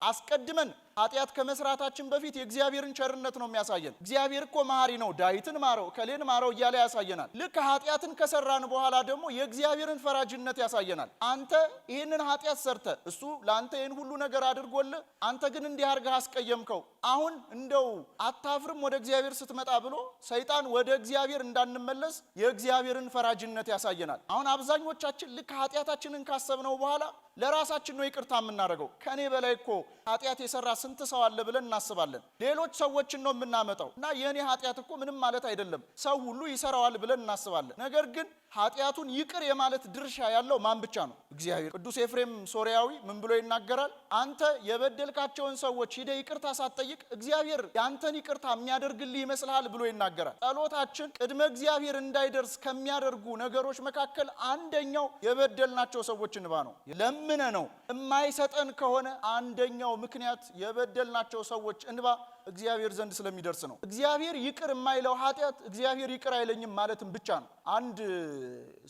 አስቀድመን ኃጢአት ከመስራታችን በፊት የእግዚአብሔርን ቸርነት ነው የሚያሳየን። እግዚአብሔር እኮ መሐሪ ነው፣ ዳዊትን ማረው ከሌን ማረው እያለ ያሳየናል። ልክ ኃጢአትን ከሰራን በኋላ ደግሞ የእግዚአብሔርን ፈራጅነት ያሳየናል። አንተ ይህንን ኃጢአት ሰርተ እሱ ለአንተ ይህን ሁሉ ነገር አድርጎልህ አንተ ግን እንዲህ አድርገህ አስቀየምከው፣ አሁን እንደው አታፍርም ወደ እግዚአብሔር ስትመጣ ብሎ ሰይጣን ወደ እግዚአብሔር እንዳንመለስ የእግዚአብሔርን ፈራጅነት ያሳየናል። አሁን አብዛኞቻችን ልክ ኃጢአታችንን ካሰብነው በኋላ ለራሳችን ነው ይቅርታ የምናደርገው። ከኔ በላይ እኮ ኃጢአት የሰራ ስንት ሰው አለ ብለን እናስባለን። ሌሎች ሰዎችን ነው የምናመጣው እና የኔ ኃጢአት እኮ ምንም ማለት አይደለም ሰው ሁሉ ይሰራዋል ብለን እናስባለን። ነገር ግን ኃጢአቱን ይቅር የማለት ድርሻ ያለው ማን ብቻ ነው? እግዚአብሔር። ቅዱስ ኤፍሬም ሶርያዊ ምን ብሎ ይናገራል? አንተ የበደልካቸውን ሰዎች ሂደህ ይቅርታ ሳትጠይቅ እግዚአብሔር ያንተን ይቅርታ የሚያደርግልህ ይመስልሃል ብሎ ይናገራል። ጸሎታችን ቅድመ እግዚአብሔር እንዳይደርስ ከሚያደርጉ ነገሮች መካከል አንደኛው የበደልናቸው ሰዎች እንባ ነው። ለምነ ነው የማይሰጠን ከሆነ አንደኛው ምክንያት የበደልናቸው ሰዎች እንባ እግዚአብሔር ዘንድ ስለሚደርስ ነው። እግዚአብሔር ይቅር የማይለው ኃጢአት እግዚአብሔር ይቅር አይለኝም ማለትም ብቻ ነው። አንድ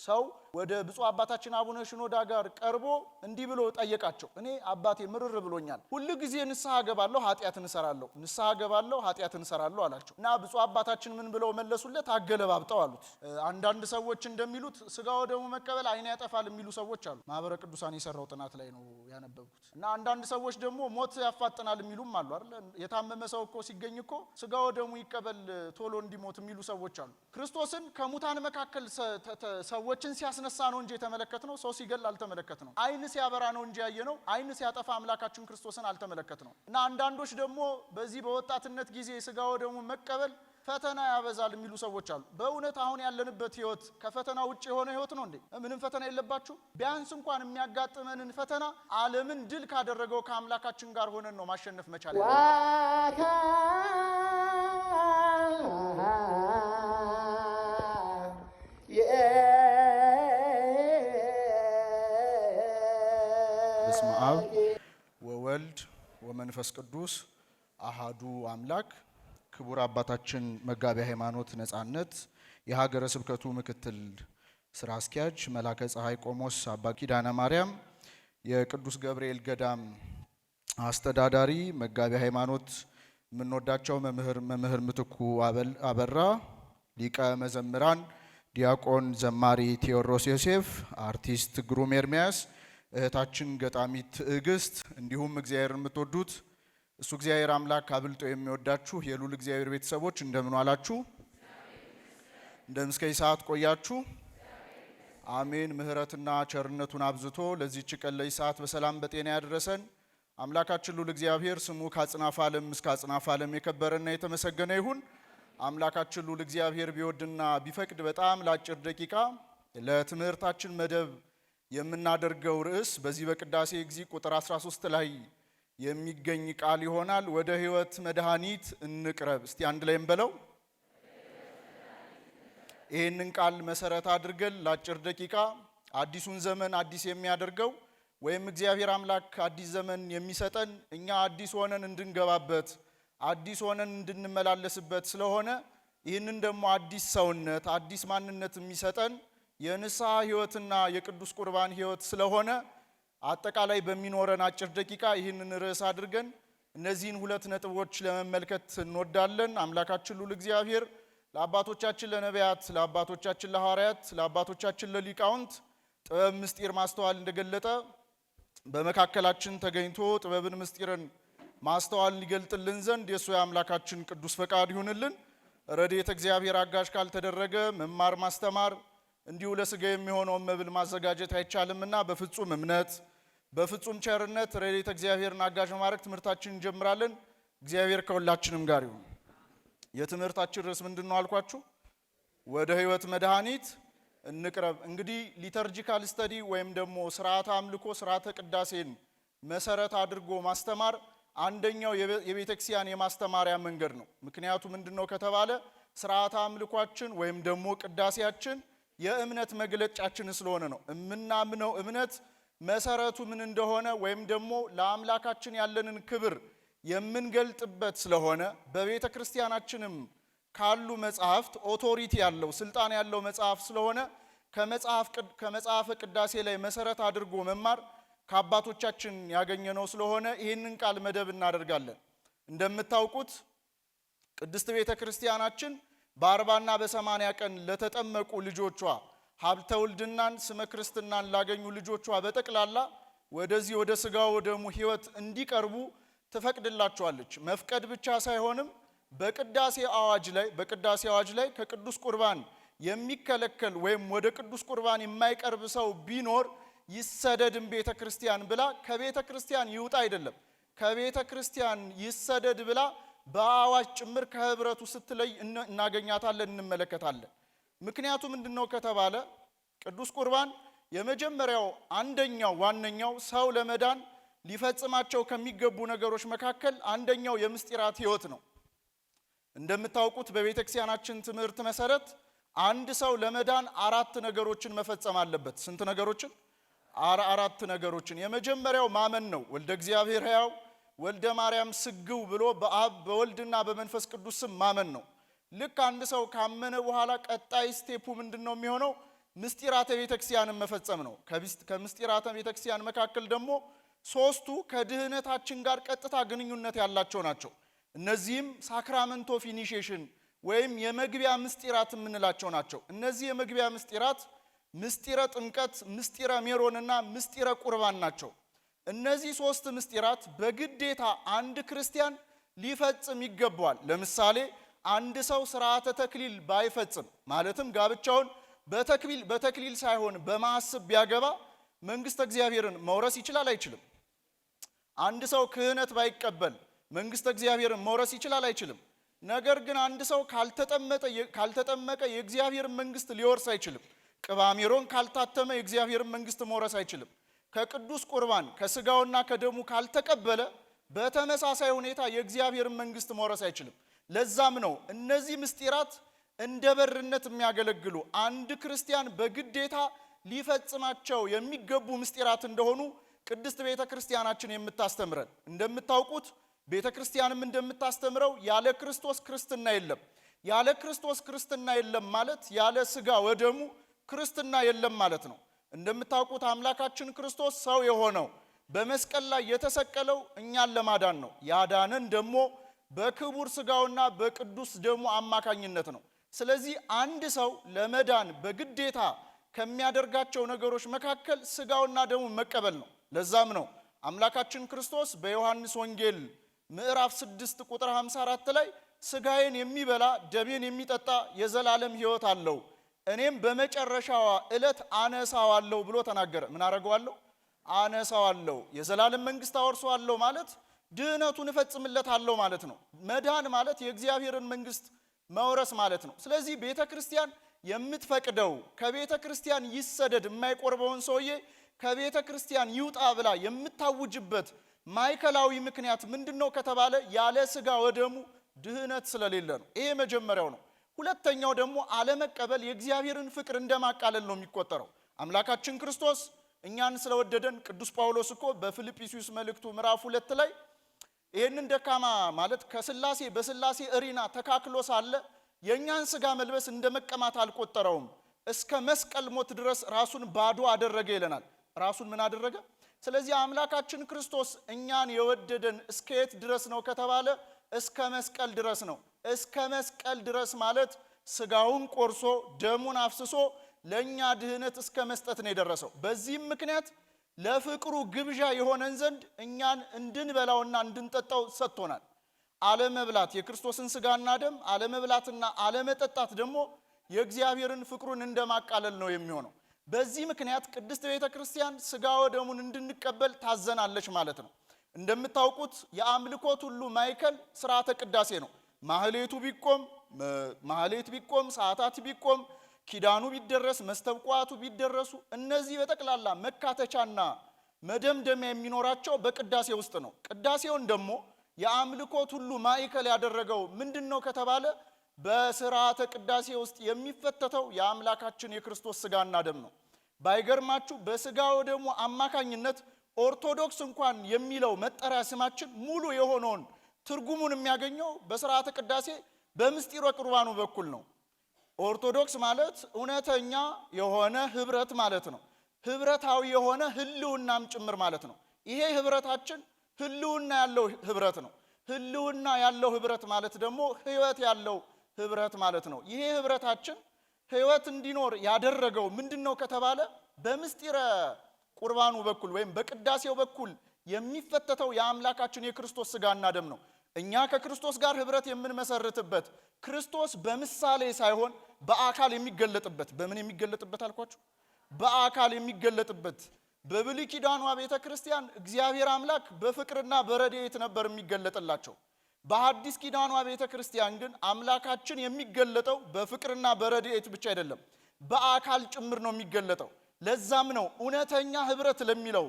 ሰው ወደ ብፁዕ አባታችን አቡነ ሽኖዳ ጋር ቀርቦ እንዲህ ብሎ ጠየቃቸው። እኔ አባቴ ምርር ብሎኛል፣ ሁሉ ጊዜ ንስሐ ገባለሁ ኃጢአትን እሰራለሁ፣ ንስሐ ገባለሁ ኃጢአትን እሰራለሁ አላቸው። እና ብፁዕ አባታችን ምን ብለው መለሱለት? አገለባብጠው አሉት። አንዳንድ ሰዎች እንደሚሉት ስጋ ወደሙ መቀበል ዓይን ያጠፋል የሚሉ ሰዎች አሉ። ማህበረ ቅዱሳን የሰራው ጥናት ላይ ነው ያነበብኩት። እና አንዳንድ ሰዎች ደግሞ ሞት ያፋጥናል የሚሉም አሉ አይደል? የታመመ ሰው እኮ ሲገኝ እኮ ስጋ ወደሙ ይቀበል ቶሎ እንዲሞት የሚሉ ሰዎች አሉ። ክርስቶስን ከሙታን መካከል ሰዎችን ሲያስነሳ ነው እንጂ የተመለከትነው ሰው ሲገል አልተመለከትነው። ዓይን ሲያበራ ነው እንጂ ያየነው ዓይን ሲያጠፋ አምላካችን ክርስቶስን አልተመለከትነው። እና አንዳንዶች ደግሞ በዚህ በወጣትነት ጊዜ ስጋ ወደሙ መቀበል ፈተና ያበዛል የሚሉ ሰዎች አሉ። በእውነት አሁን ያለንበት ህይወት ከፈተና ውጭ የሆነ ህይወት ነው እንዴ? ምንም ፈተና የለባችሁ? ቢያንስ እንኳን የሚያጋጥመንን ፈተና ዓለምን ድል ካደረገው ከአምላካችን ጋር ሆነን ነው ማሸነፍ መቻል በስመ አብ ወወልድ ወመንፈስ ቅዱስ አሃዱ አምላክ። ክቡር አባታችን መጋቢ ሃይማኖት ነጻነት የሀገረ ስብከቱ ምክትል ስራ አስኪያጅ፣ መላከ ፀሐይ ቆሞስ አባ ኪዳነ ማርያም የቅዱስ ገብርኤል ገዳም አስተዳዳሪ፣ መጋቢ ሃይማኖት የምንወዳቸው መምህር ምትኩ አበራ፣ ሊቀ መዘምራን ዲያቆን ዘማሪ ቴዎድሮስ ዮሴፍ፣ አርቲስት ግሩም ኤርሚያስ፣ እህታችን ገጣሚት ትዕግስት፣ እንዲሁም እግዚአብሔርን የምትወዱት እሱ እግዚአብሔር አምላክ አብልጦ የሚወዳችሁ የሉል እግዚአብሔር ቤተሰቦች እንደምን ዋላችሁ? እንደምን እስከ ሰዓት ቆያችሁ? አሜን። ምህረትና ቸርነቱን አብዝቶ ለዚህች ቀን ለዚህ ሰዓት በሰላም በጤና ያደረሰን አምላካችን ሉል እግዚአብሔር ስሙ ከአጽናፈ ዓለም እስከ አጽናፈ ዓለም የከበረና የተመሰገነ ይሁን። አምላካችን ሉል እግዚአብሔር ቢወድና ቢፈቅድ በጣም ለአጭር ደቂቃ ለትምህርታችን መደብ የምናደርገው ርዕስ በዚህ በቅዳሴ ጊዜ ቁጥር 13 ላይ የሚገኝ ቃል ይሆናል። ወደ ሕይወት መድኃኒት እንቅረብ። እስቲ አንድ ላይ እንበለው። ይህንን ቃል መሰረት አድርገን ለአጭር ደቂቃ አዲሱን ዘመን አዲስ የሚያደርገው ወይም እግዚአብሔር አምላክ አዲስ ዘመን የሚሰጠን እኛ አዲስ ሆነን እንድንገባበት አዲስ ሆነን እንድንመላለስበት ስለሆነ ይህንን ደግሞ አዲስ ሰውነት አዲስ ማንነት የሚሰጠን የንስሐ ሕይወትና የቅዱስ ቁርባን ሕይወት ስለሆነ አጠቃላይ በሚኖረን አጭር ደቂቃ ይህንን ርዕስ አድርገን እነዚህን ሁለት ነጥቦች ለመመልከት እንወዳለን። አምላካችን ሉል እግዚአብሔር ለአባቶቻችን ለነቢያት፣ ለአባቶቻችን ለሐዋርያት፣ ለአባቶቻችን ለሊቃውንት ጥበብ ምስጢር ማስተዋል እንደገለጠ በመካከላችን ተገኝቶ ጥበብን ምስጢርን ማስተዋል ሊገልጥልን ዘንድ የሱ የአምላካችን ቅዱስ ፈቃድ ይሁንልን። ረድኤተ እግዚአብሔር አጋዥ ካልተደረገ መማር ማስተማር እንዲሁ ለሥጋ የሚሆነውን መብል ማዘጋጀት አይቻልምና በፍጹም እምነት በፍጹም ቸርነት ረድኤተ እግዚአብሔርን አጋዥ በማድረግ ትምህርታችንን እንጀምራለን። እግዚአብሔር ከሁላችንም ጋር ይሁን። የትምህርታችን ርዕስ ምንድነው አልኳችሁ? ወደ ሕይወት መድኃኒት እንቅረብ። እንግዲህ ሊተርጂካል ስተዲ ወይም ደግሞ ስርዓተ አምልኮ ስርዓተ ቅዳሴን መሰረት አድርጎ ማስተማር አንደኛው የቤተክርስቲያን የማስተማሪያ መንገድ ነው። ምክንያቱ ምንድነው ከተባለ ስርዓተ አምልኳችን ወይም ደግሞ ቅዳሴያችን የእምነት መግለጫችን ስለሆነ ነው። የምናምነው እምነት መሰረቱ ምን እንደሆነ ወይም ደግሞ ለአምላካችን ያለንን ክብር የምንገልጥበት ስለሆነ በቤተ ክርስቲያናችንም ካሉ መጽሐፍት ኦቶሪቲ ያለው ስልጣን ያለው መጽሐፍ ስለሆነ ከመጽሐፈ ቅዳሴ ላይ መሰረት አድርጎ መማር ከአባቶቻችን ያገኘነው ስለሆነ ይህንን ቃል መደብ እናደርጋለን። እንደምታውቁት ቅድስት ቤተ ክርስቲያናችን በ40ና በ80 ቀን ለተጠመቁ ልጆቿ ሀብተ ውልድናን ስመ ክርስትናን ላገኙ ልጆቿ በጠቅላላ ወደዚህ ወደ ሥጋው ደሙ ሕይወት እንዲቀርቡ ትፈቅድላቸዋለች። መፍቀድ ብቻ ሳይሆንም በቅዳሴ አዋጅ ላይ ከቅዱስ ቁርባን የሚከለከል ወይም ወደ ቅዱስ ቁርባን የማይቀርብ ሰው ቢኖር ይሰደድም ቤተ ክርስቲያን ብላ ከቤተ ክርስቲያን ይውጣ አይደለም ከቤተ ክርስቲያን ይሰደድ ብላ በአዋጅ ጭምር ከህብረቱ ስትለይ እናገኛታለን እንመለከታለን። ምክንያቱ ምንድነው ከተባለ ቅዱስ ቁርባን የመጀመሪያው አንደኛው ዋነኛው ሰው ለመዳን ሊፈጽማቸው ከሚገቡ ነገሮች መካከል አንደኛው የምስጢራት ሕይወት ነው። እንደምታውቁት በቤተ ክርስቲያናችን ትምህርት መሰረት አንድ ሰው ለመዳን 4 ነገሮችን መፈጸም አለበት። ስንት ነገሮችን? 4 ነገሮችን። የመጀመሪያው ማመን ነው። ወልደ እግዚአብሔር ሕያው ወልደ ማርያም ስግው ብሎ በአብ በወልድና በመንፈስ ቅዱስ ስም ማመን ነው። ልክ አንድ ሰው ካመነ በኋላ ቀጣይ ስቴፑ ምንድነው የሚሆነው? ምስጢራተ ቤተክርስቲያንን መፈጸም ነው። ከምስጢራተ ቤተክርስቲያን መካከል ደግሞ 3ቱ ከድህነታችን ጋር ቀጥታ ግንኙነት ያላቸው ናቸው። እነዚህም ሳክራመንት ኦፍ ኢኒሺዬሽን ወይም የመግቢያ ምስጢራት የምንላቸው ናቸው። እነዚህ የመግቢያ ምስጢራት ምስጢረ ጥምቀት፣ ምስጢረ ሜሮንና ምስጢረ ቁርባን ናቸው። እነዚህ 3 ምስጢራት በግዴታ አንድ ክርስቲያን ሊፈጽም ይገባዋል። ለምሳሌ አንድ ሰው ሥርዓተ ተክሊል ባይፈጽም ማለትም ጋብቻውን በተክሊል ሳይሆን በማዕሰብ ቢያገባ መንግስተ እግዚአብሔርን መውረስ ይችላል አይችልም? አንድ ሰው ክህነት ባይቀበል መንግስተ እግዚአብሔርን መውረስ ይችላል አይችልም? ነገር ግን አንድ ሰው ካልተጠመቀ የእግዚአብሔርን መንግስት ሊወርስ አይችልም። ቅባ ሜሮን ካልታተመ የእግዚአብሔርን መንግስት መውረስ አይችልም። ከቅዱስ ቁርባን ከስጋውና ከደሙ ካልተቀበለ በተመሳሳይ ሁኔታ የእግዚአብሔርን መንግስት መውረስ አይችልም። ለዛም ነው እነዚህ ምስጢራት እንደ በርነት የሚያገለግሉ አንድ ክርስቲያን በግዴታ ሊፈጽማቸው የሚገቡ ምስጢራት እንደሆኑ ቅድስት ቤተ ክርስቲያናችን የምታስተምረን። እንደምታውቁት ቤተ ክርስቲያንም እንደምታስተምረው ያለ ክርስቶስ ክርስትና የለም። ያለ ክርስቶስ ክርስትና የለም ማለት ያለ ስጋ ወደሙ ክርስትና የለም ማለት ነው። እንደምታውቁት አምላካችን ክርስቶስ ሰው የሆነው በመስቀል ላይ የተሰቀለው እኛን ለማዳን ነው። ያዳነን ደግሞ በክቡር ስጋውና በቅዱስ ደሙ አማካኝነት ነው። ስለዚህ አንድ ሰው ለመዳን በግዴታ ከሚያደርጋቸው ነገሮች መካከል ስጋውና ደሙ መቀበል ነው። ለዛም ነው አምላካችን ክርስቶስ በዮሐንስ ወንጌል ምዕራፍ 6 ቁጥር 54 ላይ ስጋዬን የሚበላ ደሜን የሚጠጣ የዘላለም ሕይወት አለው፣ እኔም በመጨረሻዋ ዕለት አነሳዋለሁ ብሎ ተናገረ። ምን አደርገዋለሁ? አነሳዋለሁ። የዘላለም መንግስት አወርሰዋለሁ ማለት ድህነቱን እፈጽምለታለሁ ማለት ነው። መዳን ማለት የእግዚአብሔርን መንግስት መውረስ ማለት ነው። ስለዚህ ቤተ ክርስቲያን የምትፈቅደው ከቤተ ክርስቲያን ይሰደድ የማይቆርበውን ሰውዬ ከቤተ ክርስቲያን ይውጣ ብላ የምታውጅበት ማዕከላዊ ምክንያት ምንድነው ከተባለ ያለ ስጋ ወደሙ ድህነት ስለሌለ ነው። ይሄ መጀመሪያው ነው። ሁለተኛው ደግሞ አለመቀበል የእግዚአብሔርን ፍቅር እንደማቃለል ነው የሚቆጠረው። አምላካችን ክርስቶስ እኛን ስለወደደን ቅዱስ ጳውሎስ እኮ በፊልጵስዩስ መልእክቱ ምዕራፍ 2 ላይ ይህንን ደካማ ማለት ከስላሴ በስላሴ እሪና ተካክሎ ሳለ የእኛን ስጋ መልበስ እንደመቀማት አልቆጠረውም፣ እስከ መስቀል ሞት ድረስ ራሱን ባዶ አደረገ ይለናል። ራሱን ምን አደረገ? ስለዚህ አምላካችን ክርስቶስ እኛን የወደደን እስከ የት ድረስ ነው ከተባለ እስከ መስቀል ድረስ ነው። እስከ መስቀል ድረስ ማለት ስጋውን ቆርሶ ደሙን አፍስሶ ለኛ ድህነት እስከ መስጠት ነው የደረሰው። በዚህም ምክንያት ለፍቅሩ ግብዣ የሆነን ዘንድ እኛን እንድንበላውና እንድንጠጣው ሰጥቶናል። አለመብላት የክርስቶስን ስጋና ደም አለመብላትና አለመጠጣት ደግሞ የእግዚአብሔርን ፍቅሩን እንደማቃለል ነው የሚሆነው። በዚህ ምክንያት ቅድስት ቤተ ክርስቲያን ስጋ ወደሙን እንድንቀበል ታዘናለች ማለት ነው። እንደምታውቁት የአምልኮት ሁሉ ማዕከል ሥርዓተ ቅዳሴ ነው። ማህሌቱ ቢቆም ሰዓታት ቢቆም ኪዳኑ ቢደረስ መስተብቋቱ ቢደረሱ እነዚህ በጠቅላላ መካተቻና መደምደሚያ የሚኖራቸው በቅዳሴ ውስጥ ነው። ቅዳሴውን ደግሞ የአምልኮት ሁሉ ማዕከል ያደረገው ምንድነው ከተባለ በሥርዓተ ቅዳሴ ውስጥ የሚፈተተው የአምላካችን የክርስቶስ ስጋና ደም ነው። ባይገርማችሁ በስጋው ደግሞ አማካኝነት ኦርቶዶክስ እንኳን የሚለው መጠሪያ ስማችን ሙሉ የሆነውን ትርጉሙን የሚያገኘው በሥርዓተ ቅዳሴ በምስጢረ ቁርባኑ በኩል ነው። ኦርቶዶክስ ማለት እውነተኛ የሆነ ህብረት ማለት ነው። ህብረታዊ የሆነ ህልውናም ጭምር ማለት ነው። ይሄ ህብረታችን ህልውና ያለው ህብረት ነው። ህልውና ያለው ህብረት ማለት ደግሞ ህይወት ያለው ህብረት ማለት ነው። ይሄ ህብረታችን ህይወት እንዲኖር ያደረገው ምንድነው ከተባለ በምስጢረ ቁርባኑ በኩል ወይም በቅዳሴው በኩል የሚፈተተው የአምላካችን የክርስቶስ ሥጋና ደም ነው። እኛ ከክርስቶስ ጋር ህብረት የምንመሰርትበት ክርስቶስ በምሳሌ ሳይሆን በአካል የሚገለጥበት። በምን የሚገለጥበት አልኳችሁ? በአካል የሚገለጥበት። በብሉይ ኪዳኗ ቤተ ክርስቲያን እግዚአብሔር አምላክ በፍቅርና በረድኤት ነበር የሚገለጥላቸው። በሐዲስ ኪዳኗ ቤተ ክርስቲያን ግን አምላካችን የሚገለጠው በፍቅርና በረድኤት ብቻ አይደለም፣ በአካል ጭምር ነው የሚገለጠው። ለዛም ነው እውነተኛ ህብረት ለሚለው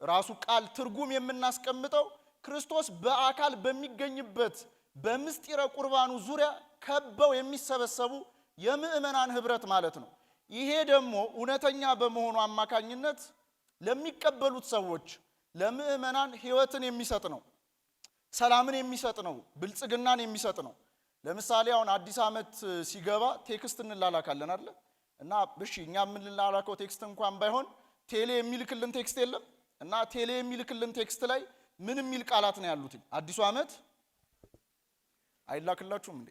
ራሱ ቃል ትርጉም የምናስቀምጠው ክርስቶስ በአካል በሚገኝበት በምስጢረ ቁርባኑ ዙሪያ ከበው የሚሰበሰቡ የምእመናን ህብረት ማለት ነው። ይሄ ደግሞ እውነተኛ በመሆኑ አማካኝነት ለሚቀበሉት ሰዎች ለምእመናን ህይወትን የሚሰጥ ነው፣ ሰላምን የሚሰጥ ነው፣ ብልጽግናን የሚሰጥ ነው። ለምሳሌ አሁን አዲስ ዓመት ሲገባ ቴክስት እንላላካለን አይደል? እና እሺ እኛ የምንላላከው ቴክስት እንኳን ባይሆን ቴሌ የሚልክልን ቴክስት የለም? እና ቴሌ የሚልክልን ቴክስት ላይ ምን የሚል ቃላት ነው ያሉት? አዲሱ ዓመት አይላክላችሁም እንዴ?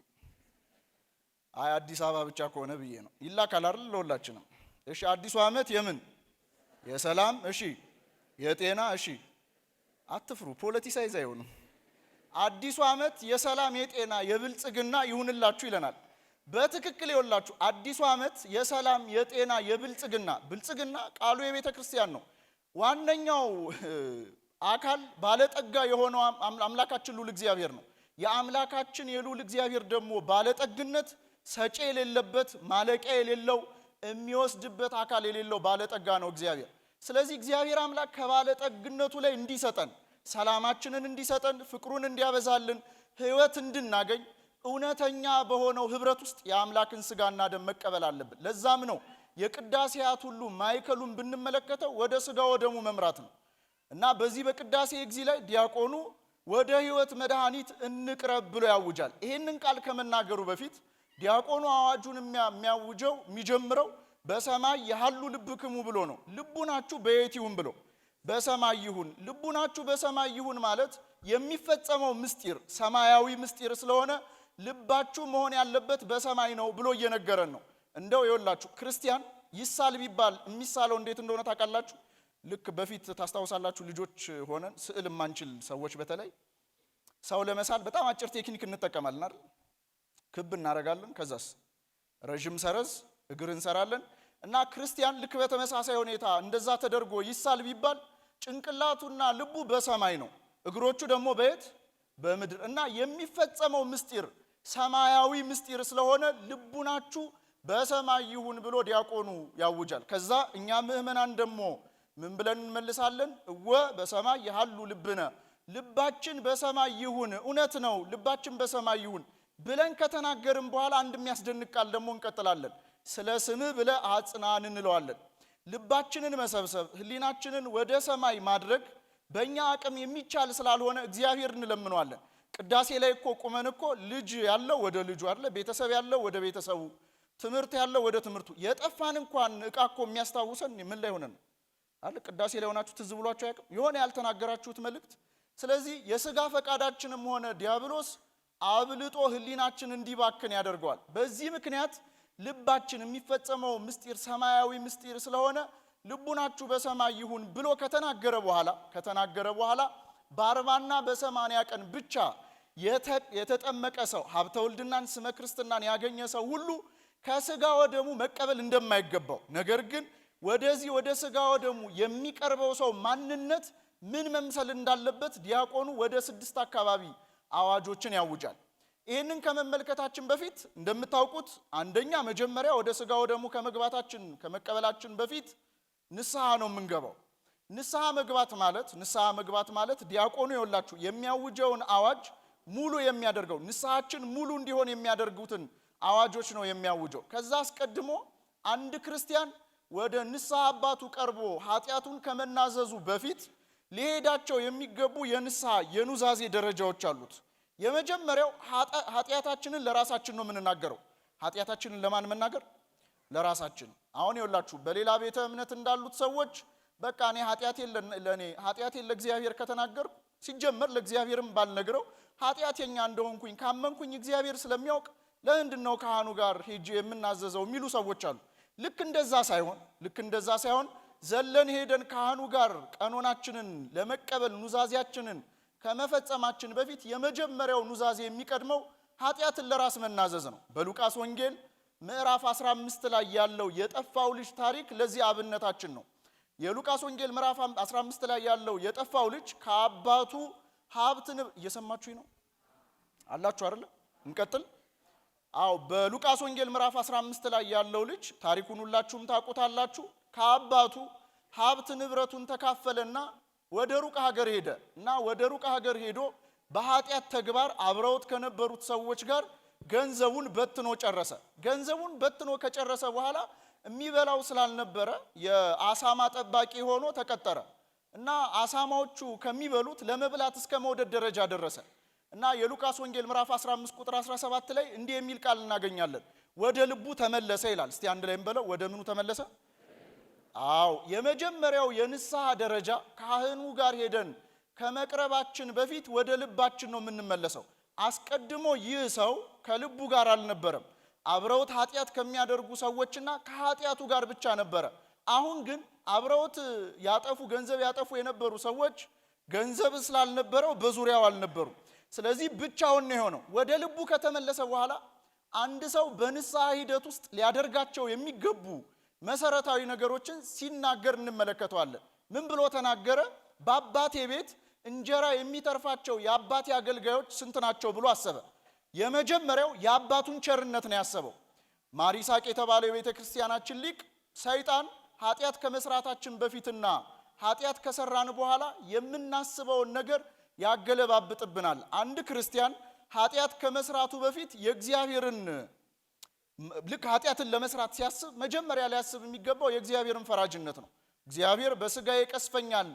አይ አዲስ አበባ ብቻ ከሆነ ብዬ ነው። ይላካል አይደል? ለሁላችንም። እሺ አዲሱ ዓመት የምን የሰላም፣ እሺ የጤና፣ እሺ አትፍሩ፣ ፖለቲሳይዝ አይሆንም። አዲሱ ዓመት የሰላም የጤና የብልጽግና ይሁንላችሁ ይለናል። በትክክል ይወላችሁ አዲሱ ዓመት የሰላም የጤና የብልጽግና ብልጽግና ቃሉ የቤተ ክርስቲያን ነው። ዋነኛው አካል ባለጠጋ የሆነው አምላካችን ልዑል እግዚአብሔር ነው። የአምላካችን የልዑል እግዚአብሔር ደግሞ ባለጠግነት ሰጪ የሌለበት ማለቂያ የሌለው የሚወስድበት አካል የሌለው ባለጠጋ ነው እግዚአብሔር። ስለዚህ እግዚአብሔር አምላክ ከባለጠግነቱ ላይ እንዲሰጠን፣ ሰላማችንን እንዲሰጠን፣ ፍቅሩን እንዲያበዛልን፣ ህይወት እንድናገኝ እውነተኛ በሆነው ህብረት ውስጥ የአምላክን ሥጋና ደም መቀበል አለብን። ለዛም ነው የቅዳሴያት ሁሉ ማይከሉን ብንመለከተው ወደ ሥጋው ደሙ መምራት ነው። እና በዚህ በቅዳሴ እግዚእ ላይ ዲያቆኑ ወደ ህይወት መድኃኒት እንቅረብ ብሎ ያውጃል። ይሄንን ቃል ከመናገሩ በፊት ዲያቆኑ አዋጁን የሚጀምረው በሰማይ ያሉ ልብክሙ ብሎ ነው። ልቡናችሁ በየት ይሁን ብሎ በሰማይ ይሁን። ልቡናችሁ በሰማይ ይሁን ማለት የሚፈጸመው ምስጢር ሰማያዊ ምስጢር ስለሆነ ልባችሁ መሆን ያለበት በሰማይ ነው ብሎ እየነገረን ነው። እንደው ይወላችሁ ክርስቲያን ይሳል ቢባል የሚሳለው እንዴት እንደሆነ ታውቃላችሁ? ልክ በፊት ታስታውሳላችሁ፣ ልጆች ሆነን ስዕል ማንችል ሰዎች በተለይ ሰው ለመሳል በጣም አጭር ቴክኒክ እንጠቀማለን አይደል? ክብ እናደርጋለን፣ ከዛስ ረጅም ሰረዝ እግር እንሰራለን። እና ክርስቲያን ልክ በተመሳሳይ ሁኔታ እንደዛ ተደርጎ ይሳል ቢባል ጭንቅላቱና ልቡ በሰማይ ነው፣ እግሮቹ ደግሞ በየት በምድር። እና የሚፈጸመው ምስጢር ሰማያዊ ምስጢር ስለሆነ ልቡናችሁ በሰማይ ይሁን ብሎ ዲያቆኑ ያውጃል። ከዛ እኛ ምእመናን ደግሞ ምን ብለን እንመልሳለን? እወ በሰማይ ያሉ ልብነ፣ ልባችን በሰማይ ይሁን። እውነት ነው፣ ልባችን በሰማይ ይሁን ብለን ከተናገርን በኋላ አንድ የሚያስደንቅ ቃል ደግሞ እንቀጥላለን። ስለ ስምህ ብለህ አጽናን እንለዋለን። ልባችንን መሰብሰብ ህሊናችንን ወደ ሰማይ ማድረግ በእኛ አቅም የሚቻል ስላልሆነ እግዚአብሔር እንለምነዋለን። ቅዳሴ ላይ እኮ ቁመን እኮ ልጅ ያለው ወደ ልጁ አለ፣ ቤተሰብ ያለው ወደ ቤተሰቡ፣ ትምህርት ያለው ወደ ትምህርቱ። የጠፋን እንኳን እቃ እኮ የሚያስታውሰን ምን ላይ ሆነን አለ? ቅዳሴ ላይ ሆናችሁ ትዝ ብሏችሁ አያውቅም? የሆነ ያልተናገራችሁት መልእክት። ስለዚህ የሥጋ ፈቃዳችንም ሆነ ዲያብሎስ አብልጦ ህሊናችን እንዲባክን ያደርገዋል። በዚህ ምክንያት ልባችን የሚፈጸመው ምስጢር ሰማያዊ ምስጢር ስለሆነ ልቡናችሁ በሰማይ ይሁን ብሎ ከተናገረ በኋላ በ40ና በ80 ቀን ብቻ የተጠመቀ ሰው ሀብተ ወልድናን ስመ ክርስትናን ያገኘ ሰው ሁሉ ከሥጋ ወደሙ መቀበል እንደማይገባው፣ ነገር ግን ወደዚህ ወደ ሥጋ ወደሙ የሚቀርበው ሰው ማንነት ምን መምሰል እንዳለበት ዲያቆኑ ወደ 6 አካባቢ አዋጆችን ያውጃል። ይህንን ከመመልከታችን በፊት እንደምታውቁት አንደኛ መጀመሪያ ወደ ሥጋ ወደሙ ከመቀበላችን በፊት ንስሐ ነው የምንገባው። ንስሐ መግባት ማለት ዲያቆኑ ይወላችሁ የሚያውጀውን አዋጅ ሙሉ የሚያደርገው ንስሐችን ሙሉ እንዲሆን የሚያደርጉትን አዋጆች ነው የሚያውጀው። ከዛ አስቀድሞ አንድ ክርስቲያን ወደ ንስሐ አባቱ ቀርቦ ኃጢአቱን ከመናዘዙ በፊት ሊሄዳቸው የሚገቡ የንስሐ የኑዛዜ ደረጃዎች አሉት። የመጀመሪያው ኃጢአታችንን ለራሳችን ነው የምንናገረው። ኃጢአታችንን ለማን መናገር? ለራሳችን። አሁን ይኸውላችሁ በሌላ ቤተ እምነት እንዳሉት ሰዎች በቃ እኔ ኃጢአቴን ለእግዚአብሔር ከተናገርኩ ሲጀመር ለእግዚአብሔርም ባልነግረው ኃጢአተኛ እንደሆንኩኝ ካመንኩኝ እግዚአብሔር ስለሚያውቅ ለምንድነው ካህኑ ጋር ሄጄ የምናዘዘው የሚሉ ሰዎች አሉ። ልክ እንደዛ ሳይሆን ዘለን ሄደን ካህኑ ጋር ቀኖናችንን ለመቀበል ኑዛዜያችንን ከመፈጸማችን በፊት የመጀመሪያው ኑዛዜ የሚቀድመው ኃጢአትን ለራስ መናዘዝ ነው። በሉቃስ ወንጌል ምዕራፍ 15 ላይ ያለው የጠፋው ልጅ ታሪክ ለዚህ አብነታችን ነው። የሉቃስ ወንጌል ምዕራፍ 15 ላይ ያለው የጠፋው ልጅ ከአባቱ ሀብትን እየሰማችሁኝ ነው አላችሁ አይደል? እንቀጥል። አዎ በሉቃስ ወንጌል ምዕራፍ 15 ላይ ያለው ልጅ ታሪኩን ሁላችሁም ታውቁታላችሁ። ከአባቱ ሀብት ንብረቱን ተካፈለና ወደ ሩቅ ሀገር ሄደ እና ወደ ሩቅ ሀገር ሄዶ በኃጢአት ተግባር አብረውት ከነበሩት ሰዎች ጋር ገንዘቡን በትኖ ጨረሰ። ገንዘቡን በትኖ ከጨረሰ በኋላ የሚበላው ስላልነበረ የአሳማ ጠባቂ ሆኖ ተቀጠረ እና አሳማዎቹ ከሚበሉት ለመብላት እስከ መውደድ ደረጃ ደረሰ እና የሉቃስ ወንጌል ምዕራፍ 15 ቁጥር 17 ላይ እንዲህ የሚል ቃል እናገኛለን። ወደ ልቡ ተመለሰ ይላል። እስቲ አንድ ላይ እንበለው። ወደ ምኑ ተመለሰ? አዎ የመጀመሪያው የንስሐ ደረጃ ካህኑ ጋር ሄደን ከመቅረባችን በፊት ወደ ልባችን ነው የምንመለሰው። አስቀድሞ ይህ ሰው ከልቡ ጋር አልነበረም። አብረውት ኃጢአት ከሚያደርጉ ሰዎችና ከኃጢአቱ ጋር ብቻ ነበረ። አሁን ግን አብረውት ገንዘብ ያጠፉ የነበሩ ሰዎች ገንዘብ ስላልነበረው በዙሪያው አልነበሩ። ስለዚህ ብቻውን ነው የሆነው። ወደ ልቡ ከተመለሰ በኋላ አንድ ሰው በንስሐ ሂደት ውስጥ ሊያደርጋቸው የሚገቡ መሰረታዊ ነገሮችን ሲናገር እንመለከተዋለን። ምን ብሎ ተናገረ? በአባቴ ቤት እንጀራ የሚተርፋቸው የአባቴ አገልጋዮች ስንት ናቸው ብሎ አሰበ። የመጀመሪያው የአባቱን ቸርነት ነው ያሰበው። ማር ይስሐቅ የተባለው የቤተ ክርስቲያናችን ሊቅ ሰይጣን ኃጢአት ከመስራታችን በፊትና ኃጢአት ከሰራን በኋላ የምናስበውን ነገር ያገለባብጥብናል። አንድ ክርስቲያን ኃጢአት ከመስራቱ በፊት የእግዚአብሔርን ልክ ኃጢአትን ለመስራት ሲያስብ መጀመሪያ ሊያስብ የሚገባው የእግዚአብሔርን ፈራጅነት ነው። እግዚአብሔር በስጋዬ ቀስፈኛል፣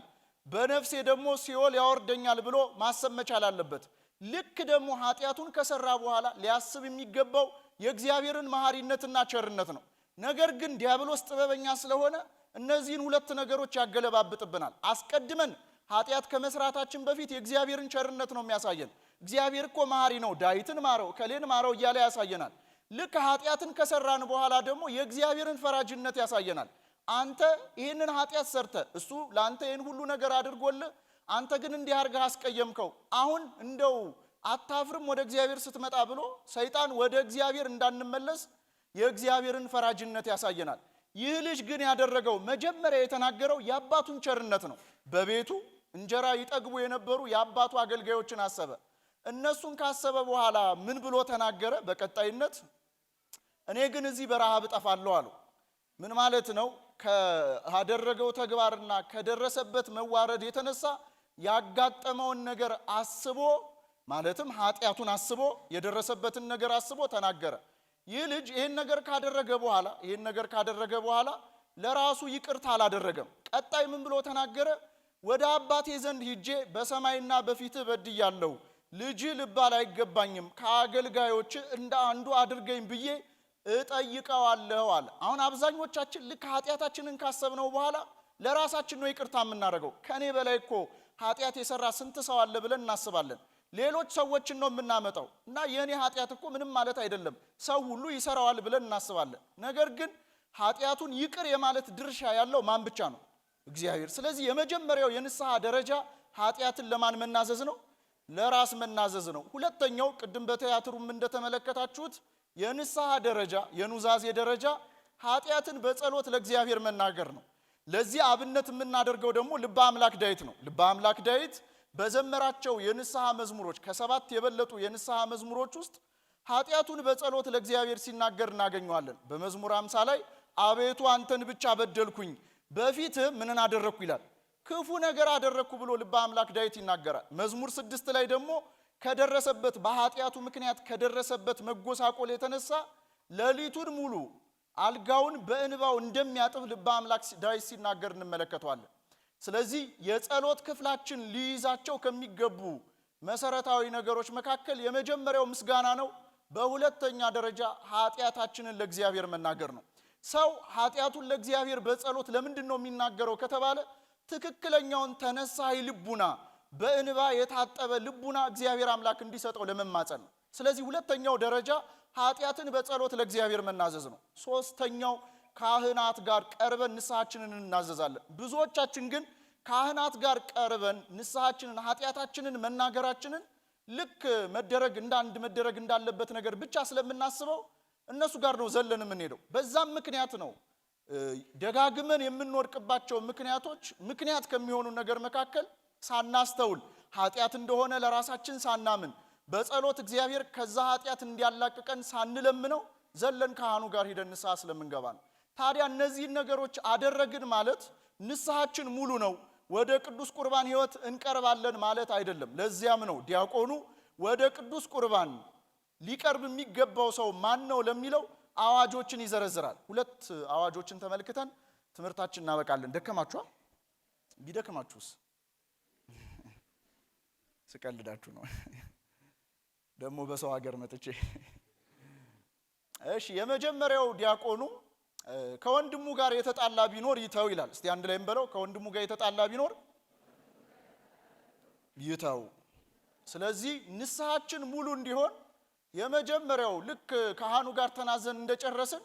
በነፍሴ ደግሞ ሲኦል ያወርደኛል ብሎ ማሰብ መቻል አለበት። ልክ ደግሞ ኃጢአቱን ከሰራ በኋላ ሊያስብ የሚገባው የእግዚአብሔርን መሐሪነትና ቸርነት ነው። ነገር ግን ዲያብሎስ ጥበበኛ ስለሆነ እነዚህን ሁለት ነገሮች ያገለባብጥብናል። አስቀድመን ኃጢአት ከመስራታችን በፊት የእግዚአብሔርን ቸርነት ነው የሚያሳየን። እግዚአብሔር እኮ መሐሪ ነው፣ ዳዊትን ማረው፣ ከሌን ማረው እያለ ያሳየናል። ልክ ኃጢአትን ከሰራን በኋላ ደግሞ የእግዚአብሔርን ፈራጅነት ያሳየናል። አንተ ይህንን ኃጢአት ሰርተ እሱ ለአንተ ይህን ሁሉ ነገር አድርጎልህ አንተ ግን እንዲህ አድርገህ አስቀየምከው፣ አሁን እንደው አታፍርም ወደ እግዚአብሔር ስትመጣ ብሎ ሰይጣን ወደ እግዚአብሔር እንዳንመለስ የእግዚአብሔርን ፈራጅነት ያሳየናል። ይህ ልጅ ግን ያደረገው መጀመሪያ የተናገረው የአባቱን ቸርነት ነው። በቤቱ እንጀራ ይጠግቡ የነበሩ የአባቱ አገልጋዮችን አሰበ። እነሱን ካሰበ በኋላ ምን ብሎ ተናገረ? በቀጣይነት እኔ ግን እዚህ በረሃብ እጠፋለሁ አሉ። ምን ማለት ነው? ካደረገው ተግባርና ከደረሰበት መዋረድ የተነሳ ያጋጠመውን ነገር አስቦ ማለትም ኃጢአቱን አስቦ የደረሰበትን ነገር አስቦ ተናገረ። ይህ ልጅ ይሄን ነገር ካደረገ በኋላ ለራሱ ይቅርታ አላደረገም። ቀጣይ ምን ብሎ ተናገረ? ወደ አባቴ ዘንድ ሂጄ በሰማይና በፊትህ በድያለሁ፣ ልጅ ልባል አይገባኝም፣ ከአገልጋዮች እንደ አንዱ አድርገኝ ብዬ እጠይቀዋለሁ አለ። አሁን አብዛኞቻችን ልክ ኃጢአታችንን ካሰብነው በኋላ ለራሳችን ነው ይቅርታ የምናደርገው። ከኔ በላይ እኮ ኃጢአት የሰራ ስንት ሰው አለ ብለን እናስባለን። ሌሎች ሰዎችን ነው የምናመጣው እና የኔ ኃጢአት እኮ ምንም ማለት አይደለም፣ ሰው ሁሉ ይሰራዋል ብለን እናስባለን። ነገር ግን ኃጢአቱን ይቅር የማለት ድርሻ ያለው ማን ብቻ ነው? እግዚአብሔር። ስለዚህ የመጀመሪያው የንስሐ ደረጃ ኃጢአትን ለማን መናዘዝ ነው? ለራስ መናዘዝ ነው። ሁለተኛው ቅድም በቲያትሩም እንደተመለከታችሁት የንስሐ ደረጃ የኑዛዜ ደረጃ ኃጢአትን በጸሎት ለእግዚአብሔር መናገር ነው። ለዚህ አብነት የምናደርገው ደግሞ ልበ አምላክ ዳዊት ነው። ልበ አምላክ ዳዊት በዘመራቸው የንስሐ መዝሙሮች ከሰባት የበለጡ የንስሐ መዝሙሮች ውስጥ ኃጢአቱን በጸሎት ለእግዚአብሔር ሲናገር እናገኘዋለን። በመዝሙር 50 ላይ አቤቱ አንተን ብቻ በደልኩኝ፣ በፊትህ ምንን አደረግኩ ይላል። ክፉ ነገር አደረግኩ ብሎ ልበ አምላክ ዳዊት ይናገራል። መዝሙር 6 ላይ ደግሞ ከደረሰበት በኃጢአቱ ምክንያት ከደረሰበት መጎሳቆል የተነሳ ሌሊቱን ሙሉ አልጋውን በእንባው እንደሚያጥብ ልበ አምላክ ዳዊት ሲናገር እንመለከተዋለን። ስለዚህ የጸሎት ክፍላችን ሊይዛቸው ከሚገቡ መሰረታዊ ነገሮች መካከል የመጀመሪያው ምስጋና ነው። በሁለተኛ ደረጃ ኃጢአታችንን ለእግዚአብሔር መናገር ነው። ሰው ኃጢአቱን ለእግዚአብሔር በጸሎት ለምንድን ነው የሚናገረው ከተባለ ትክክለኛውን ተነሳይ ልቡና በእንባ የታጠበ ልቡና እግዚአብሔር አምላክ እንዲሰጠው ለመማጸን ነው። ስለዚህ ሁለተኛው ደረጃ ኃጢአትን በጸሎት ለእግዚአብሔር መናዘዝ ነው። ሶስተኛው ካህናት ጋር ቀርበን ንስሐችንን እናዘዛለን። ብዙዎቻችን ግን ካህናት ጋር ቀርበን ንስሐችንን ኃጢአታችንን መናገራችንን ልክ መደረግ እንዳለበት ነገር ብቻ ስለምናስበው እነሱ ጋር ነው ዘለን የምንሄደው። በዛም ምክንያት ነው ደጋግመን የምንወድቅባቸው ምክንያት ከሚሆኑ ነገር መካከል ሳናስተውል ኃጢአት እንደሆነ ለራሳችን ሳናምን በጸሎት እግዚአብሔር ከዛ ኃጢአት እንዲያላቅቀን ሳንለምነው ዘለን ካህኑ ጋር ሄደን ንስሐ ስለምንገባ ነው። ታዲያ እነዚህን ነገሮች አደረግን ማለት ንስሐችን ሙሉ ነው፣ ወደ ቅዱስ ቁርባን ሕይወት እንቀርባለን ማለት አይደለም። ለዚያም ነው ዲያቆኑ ወደ ቅዱስ ቁርባን ሊቀርብ የሚገባው ሰው ማን ነው ለሚለው አዋጆችን ይዘረዝራል። ሁለት አዋጆችን ተመልክተን ትምህርታችን እናበቃለን። ደከማችኋል? ቢደከማችሁስ? ስቀልዳችሁ ነው ደግሞ በሰው ሀገር መጥቼ። እሺ፣ የመጀመሪያው ዲያቆኑ ከወንድሙ ጋር የተጣላ ቢኖር ይተው ይላል። እስቲ አንድ ላይ እንበለው። ከወንድሙ ጋር የተጣላ ቢኖር ይተው። ስለዚህ ንስሐችን ሙሉ እንዲሆን የመጀመሪያው ልክ ካህኑ ጋር ተናዘን እንደጨረስን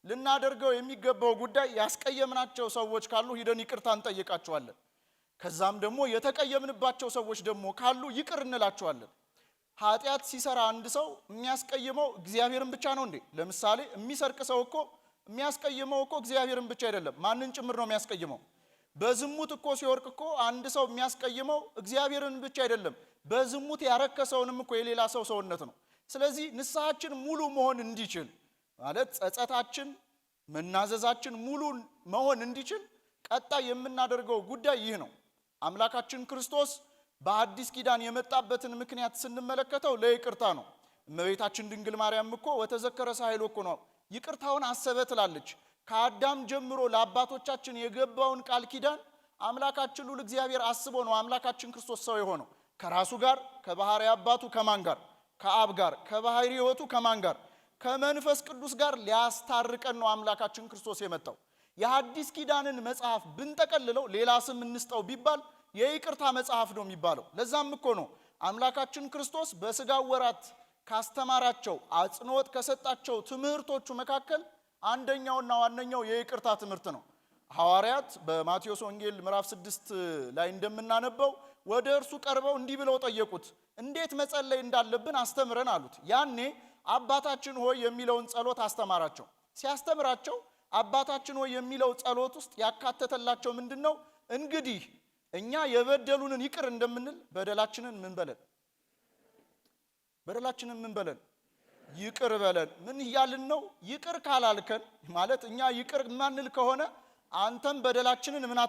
ልናደርገው የሚገባው ጉዳይ ያስቀየምናቸው ሰዎች ካሉ ሂደን ይቅርታ እንጠይቃቸዋለን። ከዛም ደግሞ የተቀየምንባቸው ሰዎች ደግሞ ካሉ ይቅር እንላቸዋለን። ኃጢአት ሲሰራ አንድ ሰው የሚያስቀይመው እግዚአብሔርን ብቻ ነው እንዴ? ለምሳሌ የሚሰርቅ ሰው እኮ የሚያስቀይመው እኮ እግዚአብሔርን ብቻ አይደለም፣ ማንን ጭምር ነው የሚያስቀይመው? በዝሙት እኮ ሲወርቅ እኮ አንድ ሰው የሚያስቀይመው እግዚአብሔርን ብቻ አይደለም፣ በዝሙት ያረከሰውንም እኮ የሌላ ሰው ሰውነት ነው። ስለዚህ ንስሐችን ሙሉ መሆን እንዲችል ማለት ጸጸታችን መናዘዛችን ሙሉ መሆን እንዲችል ቀጣይ የምናደርገው ጉዳይ ይህ ነው። አምላካችን ክርስቶስ በአዲስ ኪዳን የመጣበትን ምክንያት ስንመለከተው ለይቅርታ ነው። እመቤታችን ድንግል ማርያም እኮ ወተዘከረ ሳይሎ እኮ ነው ይቅርታውን አሰበ ትላለች። ከአዳም ጀምሮ ለአባቶቻችን የገባውን ቃል ኪዳን አምላካችን ሁሉ እግዚአብሔር አስቦ ነው አምላካችን ክርስቶስ ሰው የሆነው ከራሱ ጋር ከባህሪ አባቱ ከማን ጋር? ከአብ ጋር። ከባህሪ ሕይወቱ ከማን ጋር? ከመንፈስ ቅዱስ ጋር ሊያስታርቀን ነው አምላካችን ክርስቶስ የመጣው። የሐዲስ ኪዳንን መጽሐፍ ብንጠቀልለው ሌላ ስም እንስጠው ቢባል የይቅርታ መጽሐፍ ነው የሚባለው። ለዛም እኮ ነው አምላካችን ክርስቶስ በሥጋው ወራት ካስተማራቸው አጽንዖት ከሰጣቸው ትምህርቶቹ መካከል አንደኛውና ዋነኛው የይቅርታ ትምህርት ነው። ሐዋርያት በማቴዎስ ወንጌል ምዕራፍ 6 ላይ እንደምናነበው ወደ እርሱ ቀርበው እንዲህ ብለው ጠየቁት፣ እንዴት መጸለይ እንዳለብን አስተምረን አሉት። ያኔ አባታችን ሆይ የሚለውን ጸሎት አስተማራቸው። ሲያስተምራቸው አባታችን ሆይ የሚለው ጸሎት ውስጥ ያካተተላቸው ምንድነው? እንግዲህ እኛ የበደሉንን ይቅር እንደምንል በደላችንን ምን በለን ይቅር በለን። ምን እያልን ነው? ይቅር ካላልከን ማለት እኛ ይቅር ማንል ከሆነ አንተም በደላችንን ምን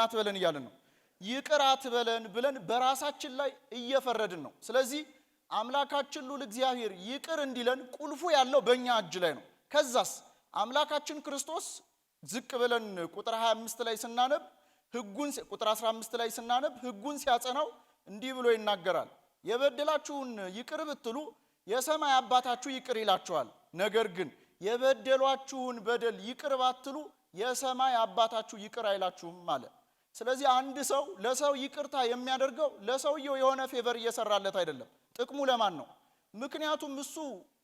አትበለን እያልን ነው። ይቅር አትበለን ብለን በራሳችን ላይ እየፈረድን ነው። ስለዚህ አምላካችን ሁሉ እግዚአብሔር ይቅር እንዲለን ቁልፉ ያለው በእኛ እጅ ላይ ነው። ከዛስ አምላካችን ክርስቶስ ዝቅ ብለን ቁጥር 25 ላይ ስናነብ ቁጥር 15 ላይ ስናነብ ሕጉን ሲያጸናው እንዲህ ብሎ ይናገራል። የበደላችሁን ይቅር ብትሉ የሰማይ አባታችሁ ይቅር ይላችኋል። ነገር ግን የበደሏችሁን በደል ይቅር ባትሉ የሰማይ አባታችሁ ይቅር አይላችሁም ማለት። ስለዚህ አንድ ሰው ለሰው ይቅርታ የሚያደርገው ለሰውየው የሆነ ፌቨር እየሰራለት አይደለም። ጥቅሙ ለማን ነው? ምክንያቱም እሱ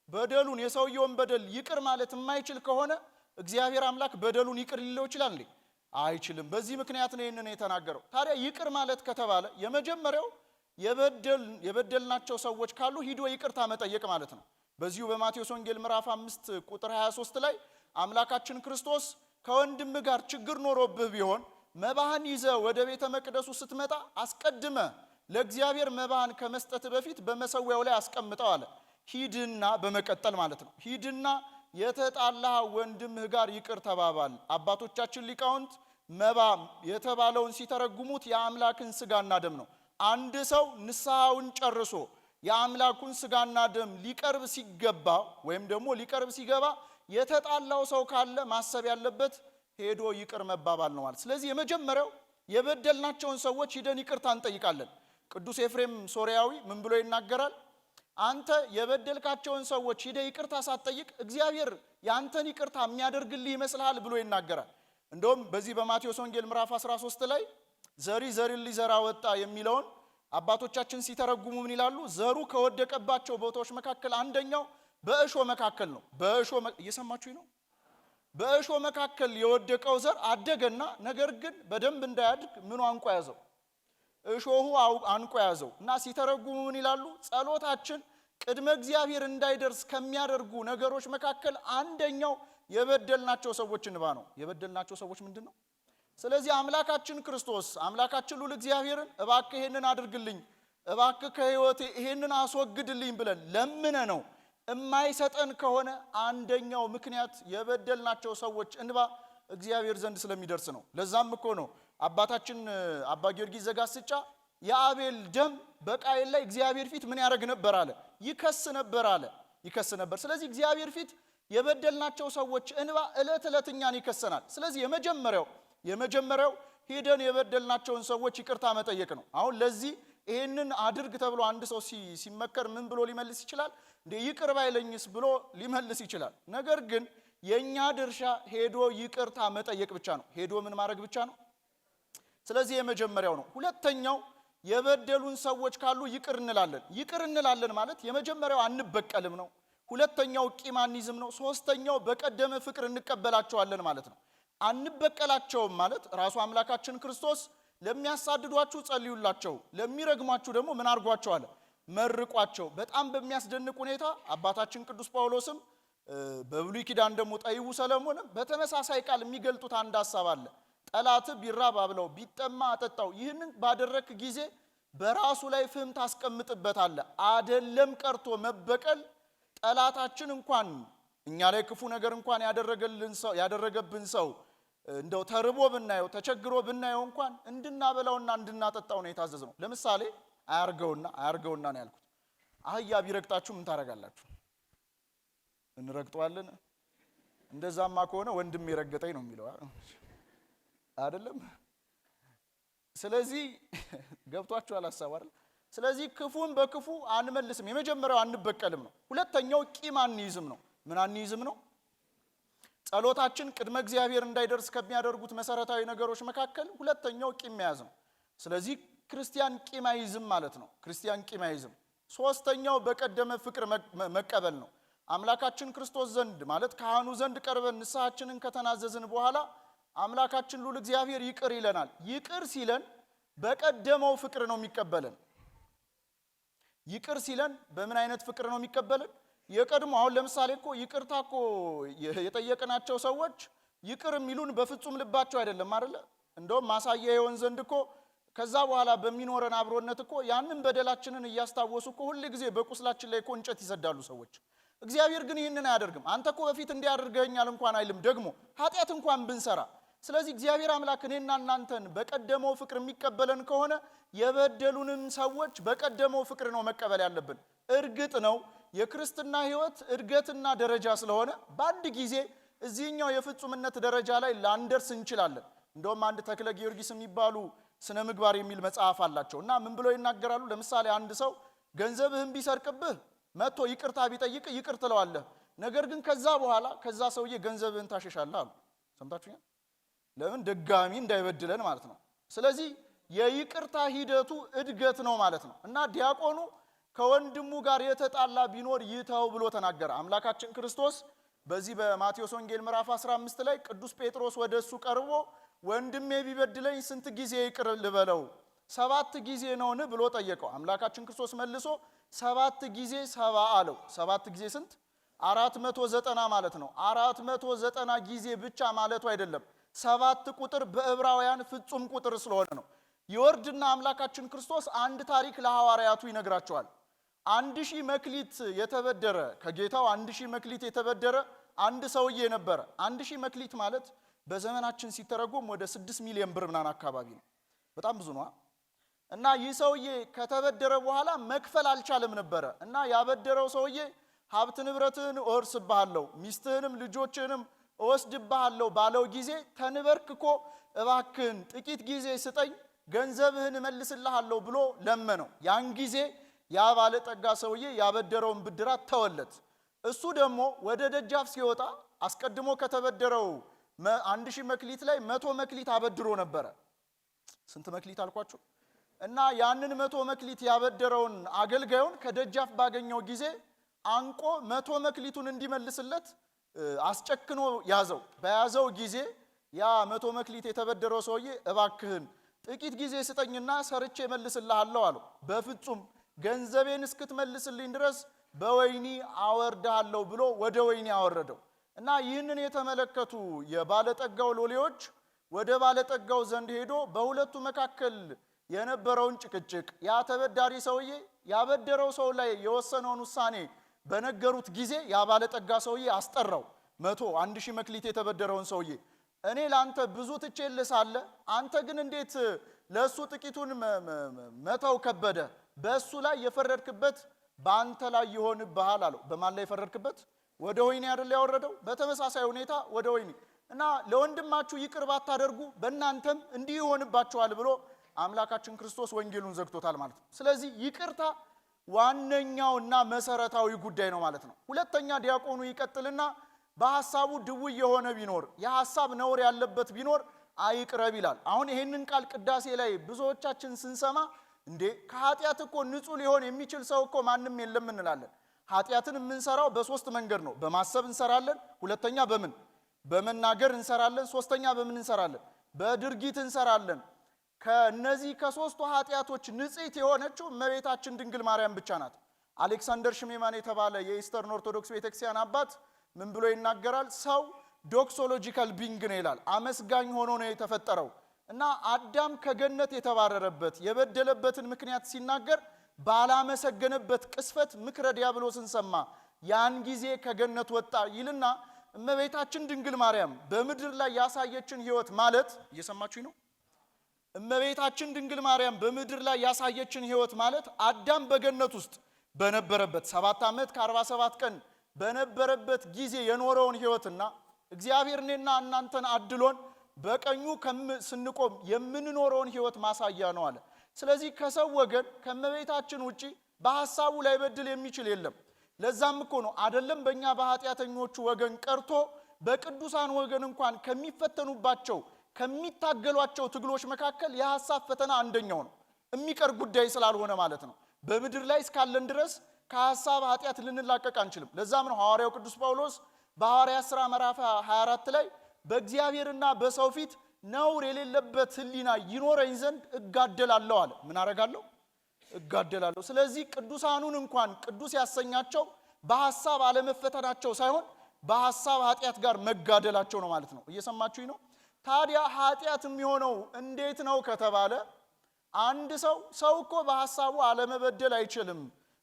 በደሉን የሰውየውን በደል ይቅር ማለት የማይችል ከሆነ እግዚአብሔር አምላክ በደሉን ይቅር ሊለው ይችላል እንዴ? አይችልም። በዚህ ምክንያት ነው ይህንን የተናገረው። ታዲያ ይቅር ማለት ከተባለ የመጀመሪያው የበደልናቸው ሰዎች ካሉ ሂዶ ይቅርታ መጠየቅ ማለት ነው። በዚሁ በማቴዎስ ወንጌል ምዕራፍ 5 ቁጥር 23 ላይ አምላካችን ክርስቶስ ከወንድም ጋር ችግር ኖሮብህ ቢሆን መባህን ይዘ ወደ ቤተ መቅደሱ ስትመጣ አስቀድመ ለእግዚአብሔር መባህን ከመስጠት በፊት በመሰዊያው ላይ አስቀምጠው አለ። ሂድና በመቀጠል ማለት ነው ሂድና የተጣላ ወንድምህ ጋር ይቅር ተባባል። አባቶቻችን ሊቃውንት መባ የተባለውን ሲተረጉሙት የአምላክን ስጋና ደም ነው። አንድ ሰው ንስሐውን ጨርሶ የአምላኩን ስጋና ደም ሊቀርብ ሲገባ ወይም ደግሞ ሊቀርብ ሲገባ የተጣላው ሰው ካለ ማሰብ ያለበት ሄዶ ይቅር መባባል ነው ማለት። ስለዚህ የመጀመሪያው የበደልናቸውን ሰዎች ሂደን ይቅርታ እንጠይቃለን። ቅዱስ ኤፍሬም ሶርያዊ ምን ብሎ ይናገራል? አንተ የበደልካቸውን ሰዎች ሄደህ ይቅርታ ሳትጠይቅ እግዚአብሔር ያንተን ይቅርታ የሚያደርግልህ ይመስልሃል ብሎ ይናገራል። እንደውም በዚህ በማቴዎስ ወንጌል ምዕራፍ 13 ላይ ዘሪን ሊዘራ ወጣ የሚለውን አባቶቻችን ሲተረጉሙ ምን ይላሉ? ዘሩ ከወደቀባቸው ቦታዎች መካከል አንደኛው በእሾ መካከል ነው። እየሰማችሁኝ ነው? በእሾ መካከል የወደቀው ዘር አደገና ነገር ግን በደንብ እንዳያድግ ምኑ አንቆ ያዘው? እሾሁ አንቆ ያዘው። እና ሲተረጉሙ ምን ይላሉ? ጸሎታችን ቅድመ እግዚአብሔር እንዳይደርስ ከሚያደርጉ ነገሮች መካከል አንደኛው የበደልናቸው ሰዎች እንባ ነው። የበደልናቸው ሰዎች ምንድነው? ስለዚህ አምላካችን ክርስቶስ አምላካችን ሉል እግዚአብሔርን እባክህ ይሄንን አድርግልኝ፣ እባክህ ከህይወቴ ይሄንን አስወግድልኝ ብለን ለምነ ነው የማይሰጠን ከሆነ አንደኛው ምክንያት የበደልናቸው ሰዎች እንባ እግዚአብሔር ዘንድ ስለሚደርስ ነው። ለዛም እኮ ነው አባታችን አባ ጊዮርጊስ ዘጋስጫ የአቤል ደም በቃየል ላይ እግዚአብሔር ፊት ምን ያደርግ ነበር አለ? ይከስ ነበር አለ። ይከስ ነበር። ስለዚህ እግዚአብሔር ፊት የበደልናቸው ሰዎች እንባ እለት እለት እኛን ይከሰናል። ስለዚህ የመጀመሪያው ሄደን የበደልናቸውን ሰዎች ይቅርታ መጠየቅ ነው። አሁን ለዚህ ይሄንን አድርግ ተብሎ አንድ ሰው ሲመከር ምን ብሎ ሊመልስ ይችላል? እንደ ይቅር ባይለኝስ ብሎ ሊመልስ ይችላል። ነገር ግን የኛ ድርሻ ሄዶ ይቅርታ መጠየቅ ብቻ ነው። ሄዶ ምን ማድረግ ብቻ ነው። ስለዚህ የመጀመሪያው ነው። ሁለተኛው የበደሉን ሰዎች ካሉ ይቅር እንላለን። ይቅር እንላለን ማለት የመጀመሪያው አንበቀልም ነው። ሁለተኛው ቂም አንይዝም ነው። ሶስተኛው በቀደመ ፍቅር እንቀበላቸዋለን ማለት ነው። አንበቀላቸውም ማለት ራሱ አምላካችን ክርስቶስ ለሚያሳድዷችሁ ጸልዩላቸው፣ ለሚረግሟችሁ ደግሞ ምን አድርጓቸው አለ? መርቋቸው። በጣም በሚያስደንቅ ሁኔታ አባታችን ቅዱስ ጳውሎስም በብሉይ ኪዳን ደግሞ ጠይቡ ሰለሞንም በተመሳሳይ ቃል የሚገልጡት አንድ ሐሳብ አለ። ጠላት ቢራብ አብለው ቢጠማ አጠጣው። ይህንን ባደረክ ጊዜ በራሱ ላይ ፍም ታስቀምጥበታለህ። አደለም ቀርቶ መበቀል ጠላታችን እንኳን እኛ ላይ ክፉ ነገር እንኳን ያደረገብን ሰው እንደው ተርቦ ብናየው ተቸግሮ ብናየው እንኳን እንድናበላውና እንድናጠጣው ነው የታዘዝነው። ለምሳሌ አያርገውና ነው ያልኩት። አህያ ቢረግጣችሁ ምን ታረጋላችሁ? እንረግጠዋለን። እንደዛማ ከሆነ ወንድም የረገጠኝ ነው የሚለው አይደለም። ስለዚህ ገብቷችኋል ሐሳቡ አይደል? ስለዚህ ክፉን በክፉ አንመልስም። የመጀመሪያው አንበቀልም ነው። ሁለተኛው ቂም አንይዝም ነው። ምን አንይዝም ነው? ጸሎታችን ቅድመ እግዚአብሔር እንዳይደርስ ከሚያደርጉት መሰረታዊ ነገሮች መካከል ሁለተኛው ቂም መያዝ ነው። ስለዚህ ክርስቲያን ቂም አይዝም ማለት ነው። ክርስቲያን ቂም አይዝም። ሶስተኛው በቀደመ ፍቅር መቀበል ነው። አምላካችን ክርስቶስ ዘንድ ማለት ካህኑ ዘንድ ቀርበን ንስሐችንን ከተናዘዝን በኋላ አምላካችን ሉል እግዚአብሔር ይቅር ይለናል። ይቅር ሲለን በቀደመው ፍቅር ነው የሚቀበለን። ይቅር ሲለን በምን አይነት ፍቅር ነው የሚቀበለን? የቀድሞ አሁን ለምሳሌ እኮ ይቅርታ እኮ የጠየቅናቸው ሰዎች ይቅር የሚሉን በፍጹም ልባቸው አይደለም አይደለ? እንደውም ማሳያ የሆን ዘንድ እኮ ከዛ በኋላ በሚኖረን አብሮነት እኮ ያንን በደላችንን እያስታወሱ እኮ ሁሉ ጊዜ በቁስላችን ላይ እኮ እንጨት ይሰዳሉ ሰዎች። እግዚአብሔር ግን ይህንን አያደርግም። አንተ እኮ በፊት እንዲያደርገኛል እንኳን አይልም ደግሞ ኃጢአት እንኳን ብንሰራ። ስለዚህ እግዚአብሔር አምላክ እኔና እናንተን በቀደመው ፍቅር የሚቀበለን ከሆነ የበደሉንን ሰዎች በቀደመው ፍቅር ነው መቀበል ያለብን። እርግጥ ነው የክርስትና ሕይወት እድገትና ደረጃ ስለሆነ በአንድ ጊዜ እዚህኛው የፍጹምነት ደረጃ ላይ ላንደርስ እንችላለን። እንደውም አንድ ተክለ ጊዮርጊስ የሚባሉ ስነ ምግባር የሚል መጽሐፍ አላቸው እና ምን ብለው ይናገራሉ? ለምሳሌ አንድ ሰው ገንዘብህን ቢሰርቅብህ መጥቶ ይቅርታ ቢጠይቅ ይቅር ትለዋለህ። ነገር ግን ከዛ በኋላ ከዛ ሰውዬ ገንዘብህን ታሸሻለህ አሉ። ሰምታችሁኛል? ለምን? ድጋሚ እንዳይበድለን ማለት ነው። ስለዚህ የይቅርታ ሂደቱ እድገት ነው ማለት ነው እና ዲያቆኑ ከወንድሙ ጋር የተጣላ ቢኖር ይተው ብሎ ተናገረ። አምላካችን ክርስቶስ በዚህ በማቴዎስ ወንጌል ምዕራፍ 15 ላይ ቅዱስ ጴጥሮስ ወደሱ ቀርቦ ወንድሜ ቢበድለኝ ስንት ጊዜ ይቅር ልበለው? 7 ጊዜ ነውን ብሎ ጠየቀው። አምላካችን ክርስቶስ መልሶ 7 ጊዜ 70 አለው። 7 ጊዜ ስንት? 490 ማለት ነው። 490 ጊዜ ብቻ ማለቱ አይደለም። 7 ቁጥር በዕብራውያን ፍጹም ቁጥር ስለሆነ ነው። ይወርድና አምላካችን ክርስቶስ አንድ ታሪክ ለሐዋርያቱ ይነግራቸዋል። 1000 መክሊት የተበደረ ከጌታው 1000 መክሊት የተበደረ አንድ ሰውዬ ነበረ። 1000 መክሊት ማለት በዘመናችን ሲተረጎም ወደ 6 ሚሊዮን ብር ምናምን አካባቢ ነው። በጣም ብዙ ነው። እና ይህ ሰውዬ ከተበደረ በኋላ መክፈል አልቻለም ነበረ እና ያበደረው ሰውዬ ሀብት ንብረትህን እወርስብሃለሁ፣ ሚስትህንም ልጆችህንም እወስድብሃለሁ ባለው ጊዜ ተንበርክኮ እባክህን ጥቂት ጊዜ ስጠኝ ገንዘብህን እመልስልሃለሁ ብሎ ለመነው። ያን ጊዜ ያ ባለጠጋ ሰውዬ ያበደረውን ብድራት ተወለት። እሱ ደግሞ ወደ ደጃፍ ሲወጣ አስቀድሞ ከተበደረው 1000 መክሊት ላይ 100 መክሊት አበድሮ ነበረ። ስንት መክሊት አልኳችሁ? እና ያንን 100 መክሊት ያበደረውን አገልጋዩን ከደጃፍ ባገኘው ጊዜ አንቆ 100 መክሊቱን እንዲመልስለት አስጨክኖ ያዘው። በያዘው ጊዜ ያ 100 መክሊት የተበደረው ሰውዬ እባክህን ጥቂት ጊዜ ስጠኝና ሰርቼ መልስልሃለሁ አለው። በፍጹም ገንዘቤን እስክትመልስልኝ ድረስ በወይኒ አወርድሃለሁ ብሎ ወደ ወይኒ አወረደው። እና ይህንን የተመለከቱ የባለጠጋው ሎሌዎች ወደ ባለጠጋው ዘንድ ሄዶ በሁለቱ መካከል የነበረውን ጭቅጭቅ ያ ተበዳሪ ሰውዬ ያበደረው ሰው ላይ የወሰነውን ውሳኔ በነገሩት ጊዜ ያ ባለጠጋ ሰውዬ አስጠራው። 1000 መክሊት የተበደረውን ሰውዬ እኔ ላንተ ብዙ ትቼልህ ሳለ አንተ ግን እንዴት ለሱ ጥቂቱን መተው ከበደ? በሱ ላይ የፈረድክበት በአንተ ላይ ይሆንብሃል አለው። በማን ላይ የፈረድክበት? ወደ ወይኒ አይደል ያወረደው? በተመሳሳይ ሁኔታ ወደ ወይኒ እና ለወንድማችሁ ይቅር ባታደርጉ በእናንተም እንዲህ ይሆንባችኋል ብሎ አምላካችን ክርስቶስ ወንጌሉን ዘግቶታል ማለት ነው። ስለዚህ ይቅርታ ዋነኛውና መሰረታዊ ጉዳይ ነው ማለት ነው። ሁለተኛ ዲያቆኑ ይቀጥልና በሐሳቡ ድውይ የሆነ ቢኖር የሐሳብ ነውር ያለበት ቢኖር አይቅረብ ይላል። አሁን ይሄንን ቃል ቅዳሴ ላይ ብዙዎቻችን ስንሰማ እንዴ ከኃጢአት እኮ ንጹህ ሊሆን የሚችል ሰው እኮ ማንም የለም እንላለን። ኃጢአትን የምንሰራው በሶስት መንገድ ነው። በማሰብ እንሰራለን፣ ሁለተኛ በመናገር እንሰራለን፣ ሶስተኛ በምን እንሰራለን? በድርጊት እንሰራለን። ከነዚህ ከሶስቱ ኃጢአቶች ንጽሕት የሆነችው እመቤታችን ድንግል ማርያም ብቻ ናት። አሌክሳንደር ሽሜማን የተባለ የኢስተርን ኦርቶዶክስ ቤተክርስቲያን አባት ምን ብሎ ይናገራል? ሰው ዶክሶሎጂካል ቢንግ ነው ይላል። አመስጋኝ ሆኖ ነው የተፈጠረው እና አዳም ከገነት የተባረረበት የበደለበትን ምክንያት ሲናገር ባላመሰገነበት ቅስፈት ምክረ ዲያብሎስን ሰማ፣ ያን ጊዜ ከገነት ወጣ ይልና እመቤታችን ድንግል ማርያም በምድር ላይ ያሳየችን ሕይወት ማለት እየሰማችሁኝ ነው? እመቤታችን ድንግል ማርያም በምድር ላይ ያሳየችን ሕይወት ማለት አዳም በገነት ውስጥ በነበረበት 7 ዓመት ከ47 ቀን በነበረበት ጊዜ የኖረውን ሕይወትና እግዚአብሔር እኔና እናንተን አድሎን በቀኙ ስንቆም የምንኖረውን ሕይወት ማሳያ ነው አለ። ስለዚህ ከሰው ወገን ከእመቤታችን ውጪ በሐሳቡ ላይ በድል የሚችል የለም። ለዛም እኮ ነው አይደለም በእኛ በኃጢአተኞቹ ወገን ቀርቶ በቅዱሳን ወገን እንኳን ከሚፈተኑባቸው ከሚታገሏቸው ትግሎች መካከል የሐሳብ ፈተና አንደኛው ነው። የሚቀር ጉዳይ ስላልሆነ ማለት ነው። በምድር ላይ እስካለን ድረስ ከሐሳብ ኃጢአት ልንላቀቅ አንችልም። ለዛም ነው ሐዋርያው ቅዱስ ጳውሎስ በሐዋርያት ሥራ ምዕራፍ 24 ላይ በእግዚአብሔርና በሰው ፊት ነውር የሌለበት ሕሊና ይኖረኝ ዘንድ እጋደላለሁ አለ። ምን አደርጋለሁ? እጋደላለሁ። ስለዚህ ቅዱሳኑን እንኳን ቅዱስ ያሰኛቸው በሐሳብ አለመፈተናቸው ሳይሆን በሐሳብ ኃጢአት ጋር መጋደላቸው ነው ማለት ነው። እየሰማችሁኝ ነው? ታዲያ ኃጢአት የሚሆነው እንዴት ነው ከተባለ አንድ ሰው እኮ በሐሳቡ አለመበደል አይችልም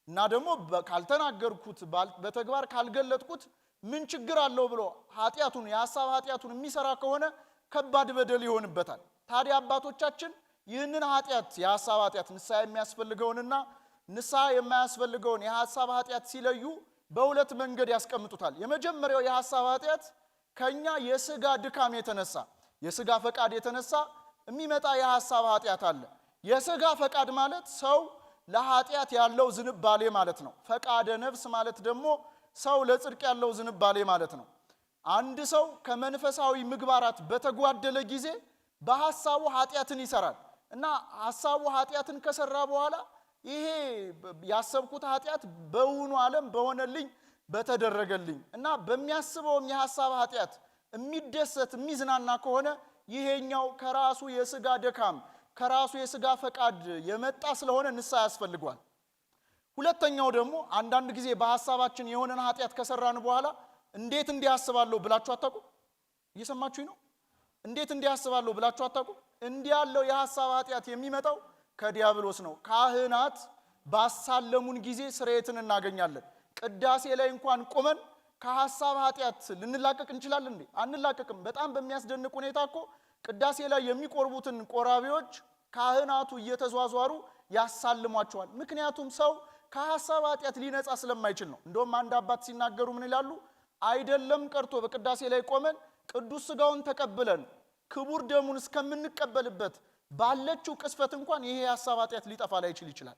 እና ደግሞ ካልተናገርኩት በተግባር ካልገለጥኩት ምን ችግር አለው ብሎ ኃጢአቱን የሐሳብ ኃጢአቱን የሚሰራ ከሆነ ከባድ በደል ይሆንበታል። ታዲያ አባቶቻችን ይህንን ኃጢአት የሐሳብ ኃጢአት ንስሐ የሚያስፈልገውንና ንስሐ የማያስፈልገውን የሐሳብ ኃጢአት ሲለዩ በሁለት መንገድ ያስቀምጡታል። የመጀመሪያው የሐሳብ ኃጢአት ከኛ የሥጋ ድካም የተነሳ የሥጋ ፈቃድ የተነሳ የሚመጣ የሐሳብ ኃጢአት አለ። የሥጋ ፈቃድ ማለት ሰው ለኃጢአት ያለው ዝንባሌ ማለት ነው። ፈቃደ ነፍስ ማለት ደግሞ ሰው ለጽድቅ ያለው ዝንባሌ ማለት ነው። አንድ ሰው ከመንፈሳዊ ምግባራት በተጓደለ ጊዜ በሐሳቡ ኃጢአትን ይሰራል እና ሐሳቡ ኃጢአትን ከሰራ በኋላ ይሄ ያሰብኩት ኃጢአት በውኑ ዓለም በሆነልኝ በተደረገልኝ እና በሚያስበውም የሐሳብ ኃጢአት የሚደሰት የሚዝናና ከሆነ ይሄኛው ከራሱ የሥጋ ድካም ከራሱ የሥጋ ፈቃድ የመጣ ስለሆነ ንስሐ ያስፈልጓል። ሁለተኛው ደግሞ አንዳንድ ጊዜ በሐሳባችን የሆነን ኃጢአት ከሰራን በኋላ እንዴት እንዲያስባለሁ ብላችሁ አታውቁ? እየሰማችሁኝ ነው? እንዴት እንዲያስባለሁ ብላችሁ አታውቁ? እንዲህ ያለው የሐሳብ ኃጢአት የሚመጣው ከዲያብሎስ ነው። ካህናት ባሳለሙን ጊዜ ስርየትን እናገኛለን። ቅዳሴ ላይ እንኳን ቆመን ከሐሳብ ኃጢአት ልንላቀቅ እንችላለን እንዴ? አንላቀቅም። በጣም በሚያስደንቅ ሁኔታ እኮ ቅዳሴ ላይ የሚቆርቡትን ቆራቢዎች ካህናቱ እየተዟዟሩ ያሳልሟቸዋል። ምክንያቱም ሰው ከሐሳብ ኃጢአት ሊነጻ ስለማይችል ነው። እንደውም አንድ አባት ሲናገሩ ምን ይላሉ? አይደለም ቀርቶ በቅዳሴ ላይ ቆመን ቅዱስ ሥጋውን ተቀብለን ክቡር ደሙን እስከምንቀበልበት ባለችው ቅስፈት እንኳን ይሄ የሐሳብ ኃጢአት ሊጠፋ ላይችል ይችላል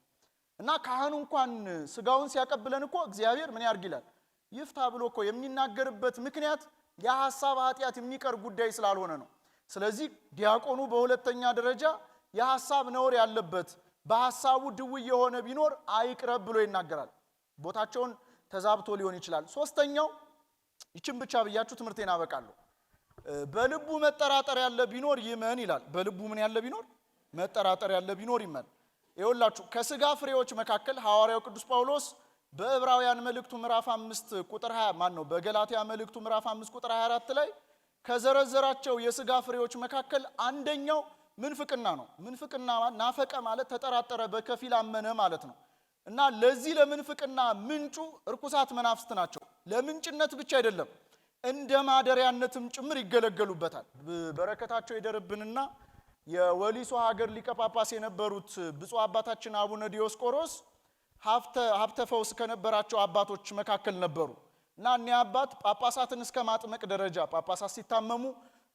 እና ካህኑ እንኳን ስጋውን ሲያቀብለን እኮ እግዚአብሔር ምን ያርግ ይላል ይፍታ ብሎ እኮ የሚናገርበት ምክንያት የሐሳብ ኃጢአት የሚቀር ጉዳይ ስላልሆነ ነው። ስለዚህ ዲያቆኑ በሁለተኛ ደረጃ የሐሳብ ነውር ያለበት በሐሳቡ ድውይ የሆነ ቢኖር አይቅረብ ብሎ ይናገራል። ቦታቸውን ተዛብቶ ሊሆን ይችላል። ሶስተኛው ይችን ብቻ ብያችሁ ትምህርቴን አበቃለሁ። በልቡ መጠራጠር ያለ ቢኖር ይመን ይላል። በልቡ ምን ያለ ቢኖር መጠራጠር ያለ ቢኖር ይመን። ይኸውላችሁ ከሥጋ ፍሬዎች መካከል ሐዋርያው ቅዱስ ጳውሎስ በዕብራውያን መልእክቱ ምዕራፍ 5 ቁጥር 20 ማን ነው በገላትያ መልእክቱ ምዕራፍ 5 ቁጥር 24 ላይ ከዘረዘራቸው የሥጋ ፍሬዎች መካከል አንደኛው ምንፍቅና ነው። ምንፍቅና ናፈቀ ማለት ተጠራጠረ፣ በከፊል አመነ ማለት ነው። እና ለዚህ ለምንፍቅና ምንጩ ርኩሳት መናፍስት ናቸው። ለምንጭነት ብቻ አይደለም እንደ ማደሪያነትም ጭምር ይገለገሉበታል። በረከታቸው ይደርብንና የወሊሶ ሀገር ሊቀ ጳጳስ የነበሩት ብፁዕ አባታችን አቡነ ዲዮስቆሮስ ሀብተ ፈውስ ከነበራቸው አባቶች መካከል ነበሩ። እና እኒያ አባት ጳጳሳትን እስከ ማጥመቅ ደረጃ ጳጳሳት ሲታመሙ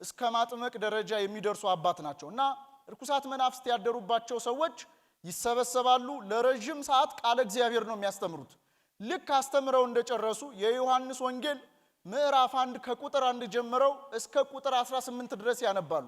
እስከ ማጥመቅ ደረጃ የሚደርሱ አባት ናቸው። እና ርኩሳት መናፍስት ያደሩባቸው ሰዎች ይሰበሰባሉ። ለረጅም ሰዓት ቃለ እግዚአብሔር ነው የሚያስተምሩት። ልክ አስተምረው እንደጨረሱ የዮሐንስ ወንጌል ምዕራፍ 1 ከቁጥር 1 ጀምረው እስከ ቁጥር 18 ድረስ ያነባሉ።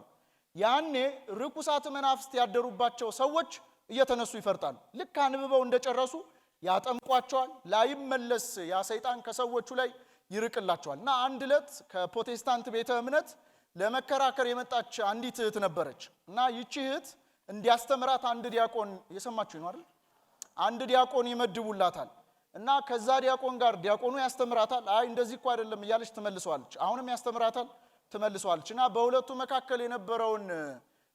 ያኔ ርኩሳት መናፍስት ያደሩባቸው ሰዎች እየተነሱ ይፈርጣሉ። ልክ አንብበው እንደጨረሱ ያጠምቋቸዋል። ላይመለስ ያ ሰይጣን ከሰዎቹ ላይ ይርቅላቸዋል። እና አንድ ዕለት ከፕሮቴስታንት ቤተ እምነት ለመከራከር የመጣች አንዲት እህት ነበረች። እና ይቺ እህት እንዲያስተምራት አንድ ዲያቆን የሰማችሁ ነው አይደል? አንድ ዲያቆን ይመድቡላታል። እና ከዛ ዲያቆን ጋር ዲያቆኑ ያስተምራታል። አይ እንደዚህ እኮ አይደለም እያለች ትመልሰዋለች። አሁንም ያስተምራታል፣ ትመልሰዋለች። እና በሁለቱ መካከል የነበረውን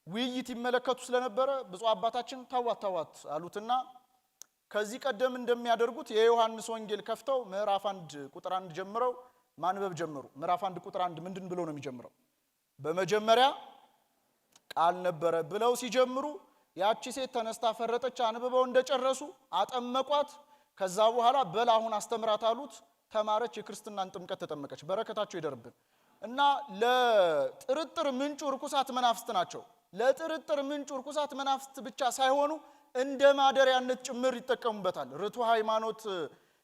ውይይት ይመለከቱ ስለነበረ ብፁዕ አባታችን ታዋት አሉትና ከዚህ ቀደም እንደሚያደርጉት የዮሐንስ ወንጌል ከፍተው ምዕራፍ 1 ቁጥር 1 ጀምረው ማንበብ ጀመሩ። ምዕራፍ 1 ቁጥር 1 ምንድን ብሎ ነው የሚጀምረው? በመጀመሪያ ቃል ነበረ ብለው ሲጀምሩ ያቺ ሴት ተነስታ ፈረጠች። አንብበው እንደጨረሱ አጠመቋት። ከዛ በኋላ በል አሁን አስተምራት አሉት። ተማረች፣ የክርስትናን ጥምቀት ተጠመቀች። በረከታቸው ይደርብን። እና ለጥርጥር ምንጩ ርኩሳት መናፍስት ናቸው። ለጥርጥር ምንጩ ርኩሳት መናፍስት ብቻ ሳይሆኑ እንደ ማደሪያነት ጭምር ይጠቀሙበታል። ርቱ ሃይማኖት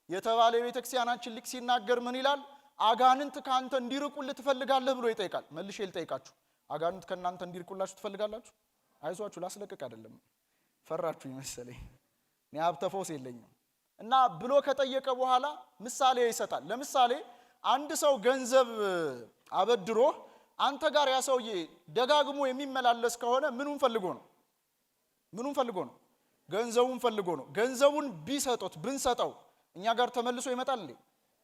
የተባለ የቤተክርስቲያናችን ሊቅ ሲናገር ምን ይላል? አጋንንት ካንተ እንዲርቁልህ ትፈልጋለህ ብሎ ይጠይቃል። መልሼ ልጠይቃችሁ፣ አጋንንት ከናንተ እንዲርቁላችሁ ትፈልጋላችሁ? አይዟችሁ፣ ላስለቅቅ አይደለም፣ ፈራችሁ ይመስለኝ፣ እኔ ሀብተ ፈውስ የለኝም። እና ብሎ ከጠየቀ በኋላ ምሳሌ ይሰጣል። ለምሳሌ አንድ ሰው ገንዘብ አበድሮ አንተ ጋር ያ ሰውዬ ደጋግሞ የሚመላለስ ከሆነ ምኑን ፈልጎ ነው? ምኑን ፈልጎ ነው? ገንዘቡን ፈልጎ ነው። ገንዘቡን ቢሰጡት ብንሰጠው እኛ ጋር ተመልሶ ይመጣል እንዴ?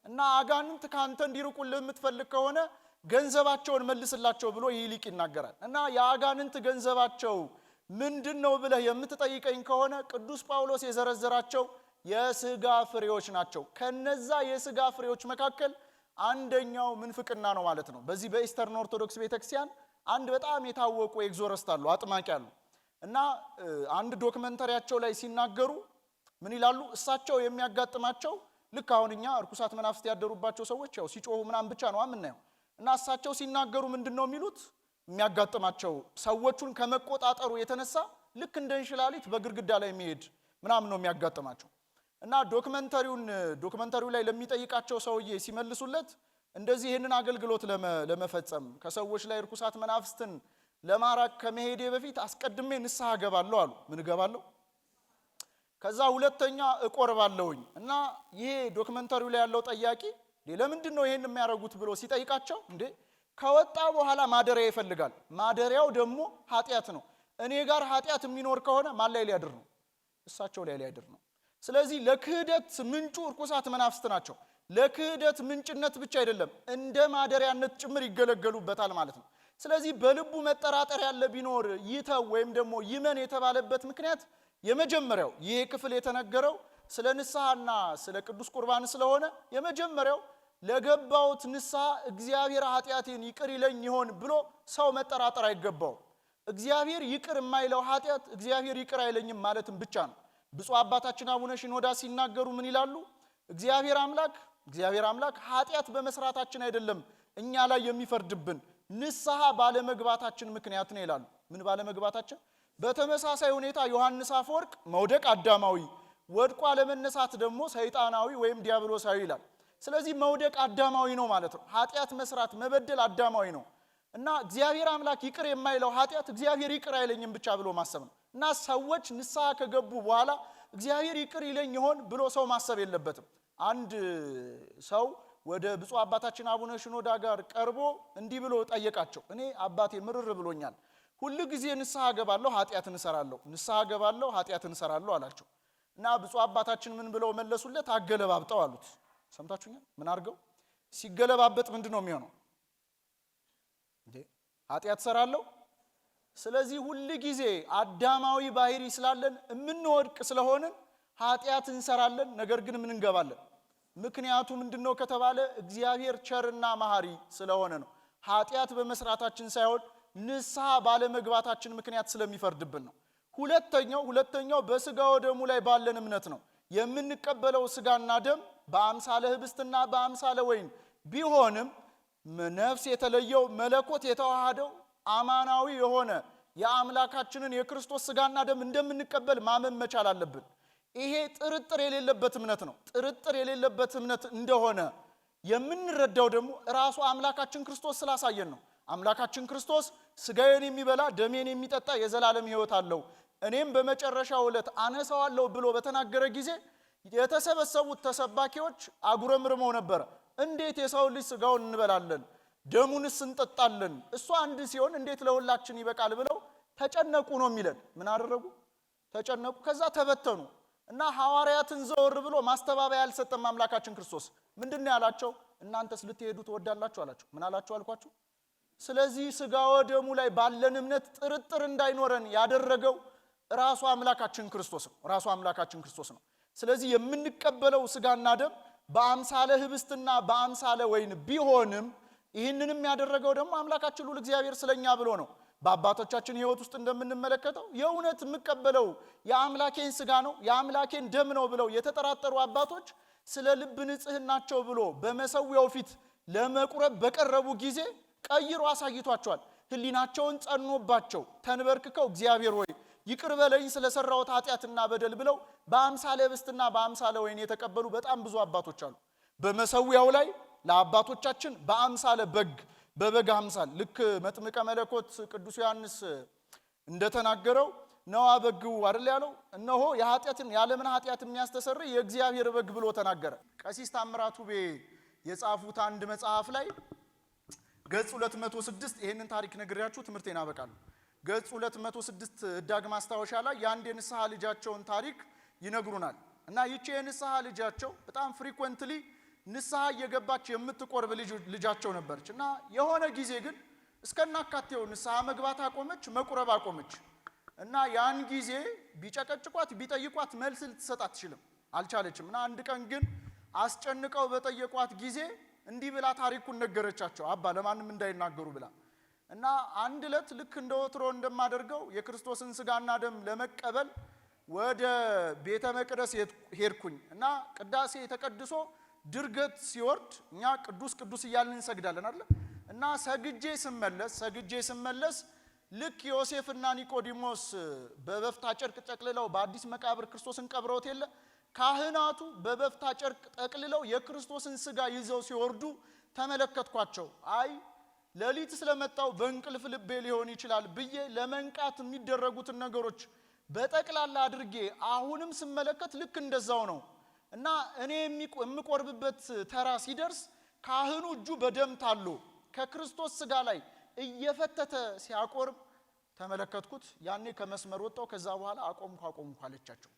እና አጋንንት ካንተ እንዲርቁልህ የምትፈልግ ከሆነ ገንዘባቸውን መልስላቸው ብሎ ይህ ሊቅ ይናገራል። እና የአጋንንት ገንዘባቸው ምንድነው ብለህ የምትጠይቀኝ ከሆነ ቅዱስ ጳውሎስ የዘረዘራቸው የሥጋ ፍሬዎች ናቸው። ከነዛ የሥጋ ፍሬዎች መካከል አንደኛው ምንፍቅና ነው ማለት ነው። በዚህ በኢስተርን ኦርቶዶክስ ቤተክርስቲያን አንድ በጣም የታወቁ ኤግዞረስት አሉ፣ አጥማቂ አሉ። እና አንድ ዶክመንተሪያቸው ላይ ሲናገሩ ምን ይላሉ? እሳቸው የሚያጋጥማቸው ልክ አሁን እኛ ርኩሳት መናፍስት ያደሩባቸው ሰዎች ያው ሲጮሁ ምናምን ብቻ ነው የምናየው። እና እሳቸው ሲናገሩ ምንድነው የሚሉት? የሚያጋጥማቸው ሰዎቹን ከመቆጣጠሩ የተነሳ ልክ እንደ እንሽላሊት በግድግዳ ላይ የሚሄድ ምናምን ነው የሚያጋጥማቸው። እና ዶክመንተሪው ላይ ለሚጠይቃቸው ሰውዬ ሲመልሱለት እንደዚህ ይህንን አገልግሎት ለመፈጸም ከሰዎች ላይ ርኩሳት መናፍስትን ለማራቅ ከመሄዴ በፊት አስቀድሜ ንስሐ ገባለሁ አሉ። ምን ገባለሁ? ከዛ ሁለተኛ እቆርባለሁኝ። እና ይሄ ዶክመንተሪው ላይ ያለው ጠያቂ ለምንድን ነው ይሄን የሚያደርጉት ብሎ ሲጠይቃቸው እንዴ ከወጣ በኋላ ማደሪያ ይፈልጋል። ማደሪያው ደግሞ ኃጢአት ነው። እኔ ጋር ኃጢአት የሚኖር ከሆነ ማን ላይ ሊያድር ነው? እሳቸው ላይ ሊያድር ነው። ስለዚህ ለክህደት ምንጩ ርኩሳት መናፍስት ናቸው። ለክህደት ምንጭነት ብቻ አይደለም እንደ ማደሪያነት ጭምር ይገለገሉበታል ማለት ነው። ስለዚህ በልቡ መጠራጠር ያለ ቢኖር ይተው ወይም ደግሞ ይመን የተባለበት ምክንያት የመጀመሪያው ይሄ ክፍል የተነገረው ስለ ንስሐና ስለ ቅዱስ ቁርባን ስለሆነ የመጀመሪያው ለገባውት ንስሐ እግዚአብሔር ኃጢአቴን ይቅር ይለኝ ይሆን ብሎ ሰው መጠራጠር አይገባው። እግዚአብሔር ይቅር የማይለው ኃጢአት እግዚአብሔር ይቅር አይለኝም ማለትም ብቻ ነው። ብፁዕ አባታችን አቡነ ሽኖዳ ሲናገሩ ምን ይላሉ? እግዚአብሔር አምላክ ኃጢአት በመስራታችን አይደለም እኛ ላይ የሚፈርድብን ንስሐ ባለመግባታችን ምክንያት ነው ይላሉ። ምን ባለመግባታችን? በተመሳሳይ ሁኔታ ዮሐንስ አፈወርቅ መውደቅ አዳማዊ ወድቆ አለመነሳት ደግሞ ሰይጣናዊ ወይም ዲያብሎሳዊ ይላል። ስለዚህ መውደቅ አዳማዊ ነው ማለት ነው። ኃጢአት መስራት መበደል አዳማዊ ነው እና እግዚአብሔር አምላክ ይቅር የማይለው ኃጢአት እግዚአብሔር ይቅር አይለኝም ብቻ ብሎ ማሰብ ነው። እና ሰዎች ንስሐ ከገቡ በኋላ እግዚአብሔር ይቅር ይለኝ ይሆን ብሎ ሰው ማሰብ የለበትም። አንድ ሰው ወደ ብፁዕ አባታችን አቡነ ሽኖዳ ጋር ቀርቦ እንዲህ ብሎ ጠየቃቸው። እኔ አባቴ ምርር ብሎኛል፣ ሁሉ ጊዜ ንስሐ ገባለሁ ኃጢአትን እሰራለሁ፣ ንስሐ ገባለሁ ኃጢአትን እሰራለሁ አላቸው። እና ብፁዕ አባታችን ምን ብለው መለሱለት? አገለባብጠው አሉት። ሰምታችሁኛል? ምን አድርገው? ሲገለባበጥ ምንድነው የሚሆነው? ኃጢአት እሰራለሁ። ስለዚህ ሁሉ ጊዜ አዳማዊ ባህሪ ስላለን የምንወድቅ ስለሆነ ኃጢአት እንሰራለን፣ ነገር ግን ምን እንገባለን? ምክንያቱ ምንድነው ከተባለ እግዚአብሔር ቸርና መሐሪ ስለሆነ ነው። ኃጢአት በመስራታችን ሳይሆን ንስሐ ባለመግባታችን ምክንያት ስለሚፈርድብን ነው። ሁለተኛው በስጋው ደሙ ላይ ባለን እምነት ነው። የምንቀበለው ስጋና ደም በአምሳለ ህብስትና በአምሳለ ወይን ቢሆንም ነፍስ የተለየው መለኮት የተዋሃደው አማናዊ የሆነ የአምላካችንን የክርስቶስ ስጋና ደም እንደምንቀበል ማመን መቻል አለብን። ይሄ ጥርጥር የሌለበት እምነት ነው። ጥርጥር የሌለበት እምነት እንደሆነ የምንረዳው ደግሞ ራሱ አምላካችን ክርስቶስ ስላሳየን ነው። አምላካችን ክርስቶስ ስጋዬን የሚበላ ደሜን የሚጠጣ የዘላለም ሕይወት አለው፣ እኔም በመጨረሻው ዕለት አነሳዋለሁ ብሎ በተናገረ ጊዜ የተሰበሰቡት ተሰባኪዎች አጉረምርመው ነበር። እንዴት የሰው ልጅ ስጋውን እንበላለን ደሙንስ እንጠጣለን? እሱ አንድ ሲሆን እንዴት ለሁላችን ይበቃል ብለው ተጨነቁ ነው የሚለን። ምን አደረጉ? ተጨነቁ። ከዛ ተበተኑ እና ሐዋርያትን ዘወር ብሎ ማስተባበያ ያልሰጠም አምላካችን ክርስቶስ ምንድነው ያላቸው? እናንተስ ልትሄዱ ትወዳላችሁ አላቸው። ምን አላችሁ አልኳችሁ? ስለዚህ ስጋው ደሙ ላይ ባለን እምነት ጥርጥር እንዳይኖረን ያደረገው ራሱ አምላካችን ክርስቶስ ነው። ራሱ አምላካችን ክርስቶስ ነው። ስለዚህ የምንቀበለው ስጋና ደም በአምሳለ ህብስትና በአምሳለ ወይን ቢሆንም ይህንንም ያደረገው ደግሞ አምላካችን ሁሉ እግዚአብሔር ስለኛ ብሎ ነው። በአባቶቻችን ሕይወት ውስጥ እንደምንመለከተው የእውነት የምቀበለው የአምላኬን ስጋ ነው የአምላኬን ደም ነው ብለው የተጠራጠሩ አባቶች ስለ ልብ ንጽህናቸው ብሎ በመሰዊያው ፊት ለመቁረብ በቀረቡ ጊዜ ቀይሮ አሳይቷቸዋል። ህሊናቸውን ጸኖባቸው ተንበርክከው እግዚአብሔር ሆይ ይቅር በለኝ ስለሰራሁት ኃጢአትና በደል ብለው በአምሳለ ህብስትና በአምሳለ ወይን የተቀበሉ በጣም ብዙ አባቶች አሉ። በመሰዊያው ላይ ለአባቶቻችን በአምሳለ በግ በበግ አምሳል ልክ መጥምቀ መለኮት ቅዱስ ዮሐንስ እንደተናገረው ነዋ በግው አይደል ያለው? እነሆ የኃጢአትን የዓለምን ኃጢአት የሚያስተሰርይ የእግዚአብሔር በግ ብሎ ተናገረ። ቀሲስ ታምራቱ ቤ የጻፉት አንድ መጽሐፍ ላይ ገጽ 206 ይሄንን ታሪክ ነግሬያችሁ ትምህርቴን አበቃለሁ። ገጽ 206 ዳግ ማስታወሻ ላይ የአንድ የንስሐ ልጃቸውን ታሪክ ይነግሩናል። እና ይቺ የንስሐ ልጃቸው በጣም ፍሪኩዌንትሊ ንስሐ እየገባች የምትቆርብ ልጃቸው ነበረች። እና የሆነ ጊዜ ግን እስከናካቴው ንስሐ መግባት አቆመች፣ መቁረብ አቆመች። እና ያን ጊዜ ቢጨቀጭቋት ቢጠይቋት መልስ ልትሰጥ አልቻለችም። እና አንድ ቀን ግን አስጨንቀው በጠየቋት ጊዜ እንዲህ ብላ ታሪኩን ነገረቻቸው። አባ ለማንም እንዳይናገሩ ብላ እና አንድ ዕለት ልክ እንደ ወትሮ እንደማደርገው የክርስቶስን ስጋና ደም ለመቀበል ወደ ቤተ መቅደስ ሄድኩኝ። እና ቅዳሴ ተቀድሶ ድርገት ሲወርድ እኛ ቅዱስ ቅዱስ እያልን እንሰግዳለን አይደል? እና ሰግጄ ስመለስ ልክ ዮሴፍና ኒቆዲሞስ በበፍታ ጨርቅ ጠቅልለው በአዲስ መቃብር ክርስቶስን ቀብረውት የለ? ካህናቱ በበፍታ ጨርቅ ጠቅልለው የክርስቶስን ስጋ ይዘው ሲወርዱ ተመለከትኳቸው። አይ ሌሊት ስለመጣው በእንቅልፍ ልቤ ሊሆን ይችላል ብዬ ለመንቃት የሚደረጉትን ነገሮች በጠቅላላ አድርጌ አሁንም ስመለከት ልክ እንደዛው ነው። እና እኔ የምቆርብበት ተራ ሲደርስ ካህኑ እጁ በደም ታሎ ከክርስቶስ ስጋ ላይ እየፈተተ ሲያቆርብ ተመለከትኩት። ያኔ ከመስመር ወጣው። ከዛ በኋላ አቆምኩ አለቻቸው።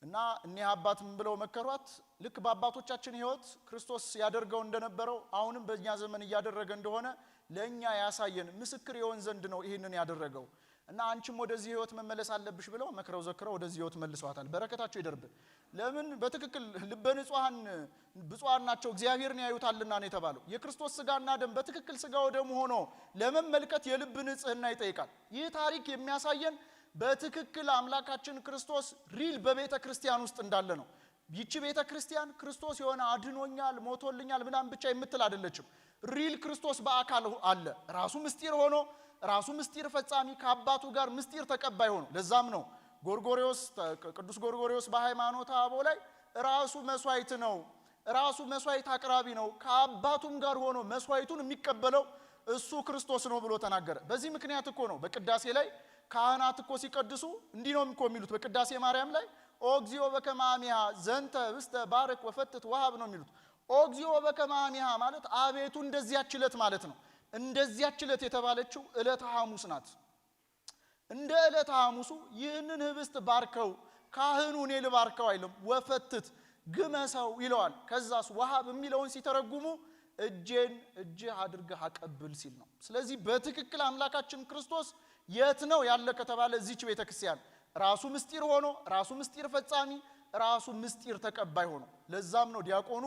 እና እኒህ አባት ምን ብለው መከሯት? ልክ በአባቶቻችን ሕይወት ክርስቶስ ያደርገው እንደነበረው አሁንም በእኛ ዘመን እያደረገ እንደሆነ ለኛ ያሳየን ምስክር ይሆን ዘንድ ነው ይሄንን ያደረገው። እና አንቺም ወደዚህ ሕይወት መመለስ አለብሽ ብለው መክረው ዘክረው ወደዚህ ሕይወት መልሰዋታል። በረከታቸው ይደርብን። ለምን? በትክክል ልበ ንጹሃን ብፁዓን ናቸው እግዚአብሔርን ያዩታልና ነው የተባለው። የክርስቶስ ስጋና ደም በትክክል ስጋው ደሙ ሆኖ ለመመልከት የልብ ንጽህና ይጠይቃል። ይህ ታሪክ የሚያሳየን በትክክል አምላካችን ክርስቶስ ሪል በቤተ ክርስቲያን ውስጥ እንዳለ ነው። ይቺ ቤተ ክርስቲያን ክርስቶስ የሆነ አድኖኛል ሞቶልኛል ምናምን ብቻ የምትል አይደለችም። ሪል ክርስቶስ በአካል አለ። ራሱ ምስጢር ሆኖ ራሱ ምስጢር ፈጻሚ ከአባቱ ጋር ምስጢር ተቀባይ ሆኖ ለዛም ነው ቅዱስ ጎርጎርዮስ በሃይማኖተ አበው ላይ ራሱ መስዋዕት ነው፣ ራሱ መስዋዕት አቅራቢ ነው፣ ከአባቱም ጋር ሆኖ መስዋዕቱን የሚቀበለው እሱ ክርስቶስ ነው ብሎ ተናገረ። በዚህ ምክንያት እኮ ነው በቅዳሴ ላይ ካህናት እኮ ሲቀድሱ እንዲህ ነው እኮ የሚሉት። በቅዳሴ ማርያም ላይ ኦ እግዚኦ በከመ አሚሃ ዘንተ ህብስተ ባርክ ወፈትት ወሀብ ነው የሚሉት። ኦ እግዚኦ በከመ አሚሃ ማለት አቤቱ እንደዚያች ዕለት ማለት ነው። እንደዚያች ዕለት የተባለችው ዕለተ ሐሙስ ናት። እንደ ዕለተ ሐሙሱ ይህንን ህብስት ባርከው ካህኑ እኔ ልባርከው አይልም፣ ወፈትት ግመሰው ይለዋል። ከዛስ ወሀብ የሚለውን ሲተረጉሙ እጄን እጅህ አድርገህ አቀብል ሲል ነው። ስለዚህ በትክክል አምላካችን ክርስቶስ የት ነው ያለ ከተባለ እዚች ቤተክርስቲያን ራሱ ምስጢር ሆኖ ራሱ ምስጢር ፈጻሚ ራሱ ምስጢር ተቀባይ ሆኖ፣ ለዛም ነው ዲያቆኑ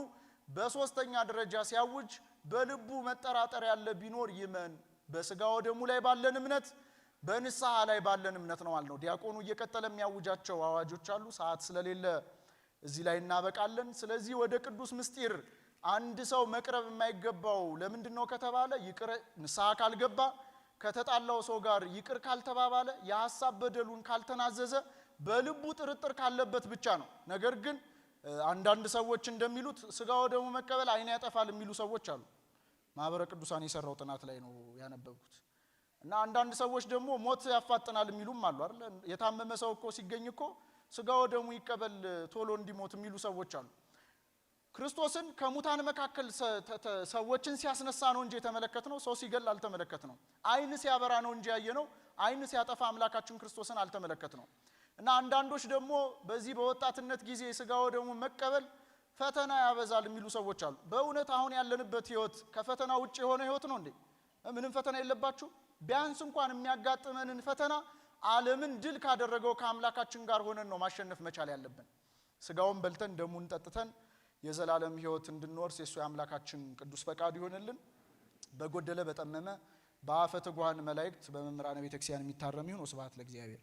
በሶስተኛ ደረጃ ሲያውጅ በልቡ መጠራጠር ያለ ቢኖር ይመን፣ በስጋው ደሙ ላይ ባለን እምነት በንስሐ ላይ ባለን እምነት ነው ማለት ነው። ዲያቆኑ እየቀጠለ የሚያውጃቸው አዋጆች አሉ። ሰዓት ስለሌለ እዚህ ላይ እናበቃለን። ስለዚህ ወደ ቅዱስ ምስጢር አንድ ሰው መቅረብ የማይገባው ለምንድነው ከተባለ ይቅር ንስሐ ካልገባ፣ ከተጣላው ሰው ጋር ይቅር ካልተባባለ፣ የሐሳብ በደሉን ካልተናዘዘ፣ በልቡ ጥርጥር ካለበት ብቻ ነው። ነገር ግን አንዳንድ ሰዎች እንደሚሉት ስጋው ደሙ መቀበል ዓይን ያጠፋል የሚሉ ሰዎች አሉ። ማህበረ ቅዱሳን የሰራው ጥናት ላይ ነው ያነበብኩት። እና አንዳንድ ሰዎች ደግሞ ሞት ያፋጥናል የሚሉም አሉ አይደል? የታመመ ሰው እኮ ሲገኝ እኮ ስጋው ደሙ ይቀበል ቶሎ እንዲሞት የሚሉ ሰዎች አሉ። ክርስቶስን ከሙታን መካከል ሰዎችን ሲያስነሳ ነው እንጂ የተመለከትነው ሰው ሲገል አልተመለከትነው። ዓይን ሲያበራ ነው እንጂ ያየነው ዓይን ሲያጠፋ አምላካችን ክርስቶስን አልተመለከትነው። እና አንዳንዶች ደግሞ በዚህ በወጣትነት ጊዜ ስጋው ደሙ መቀበል ፈተና ያበዛል የሚሉ ሰዎች አሉ። በእውነት አሁን ያለንበት ህይወት ከፈተና ውጪ የሆነ ህይወት ነው እንዴ? ምንም ፈተና የለባችሁ? ቢያንስ እንኳን የሚያጋጥመንን ፈተና ዓለምን ድል ካደረገው ከአምላካችን ጋር ሆነን ነው ማሸነፍ መቻል ያለብን። ስጋውን በልተን ደሙን ጠጥተን የዘላለም ህይወት እንድንወርስ የሱ የአምላካችን ቅዱስ ፈቃዱ ይሆንልን። በጎደለ በጠመመ በአፈ ትጉሃን መላእክት በመምህራነ ቤተክርስቲያን የሚታረም ይሁን። ወስብሐት ለእግዚአብሔር።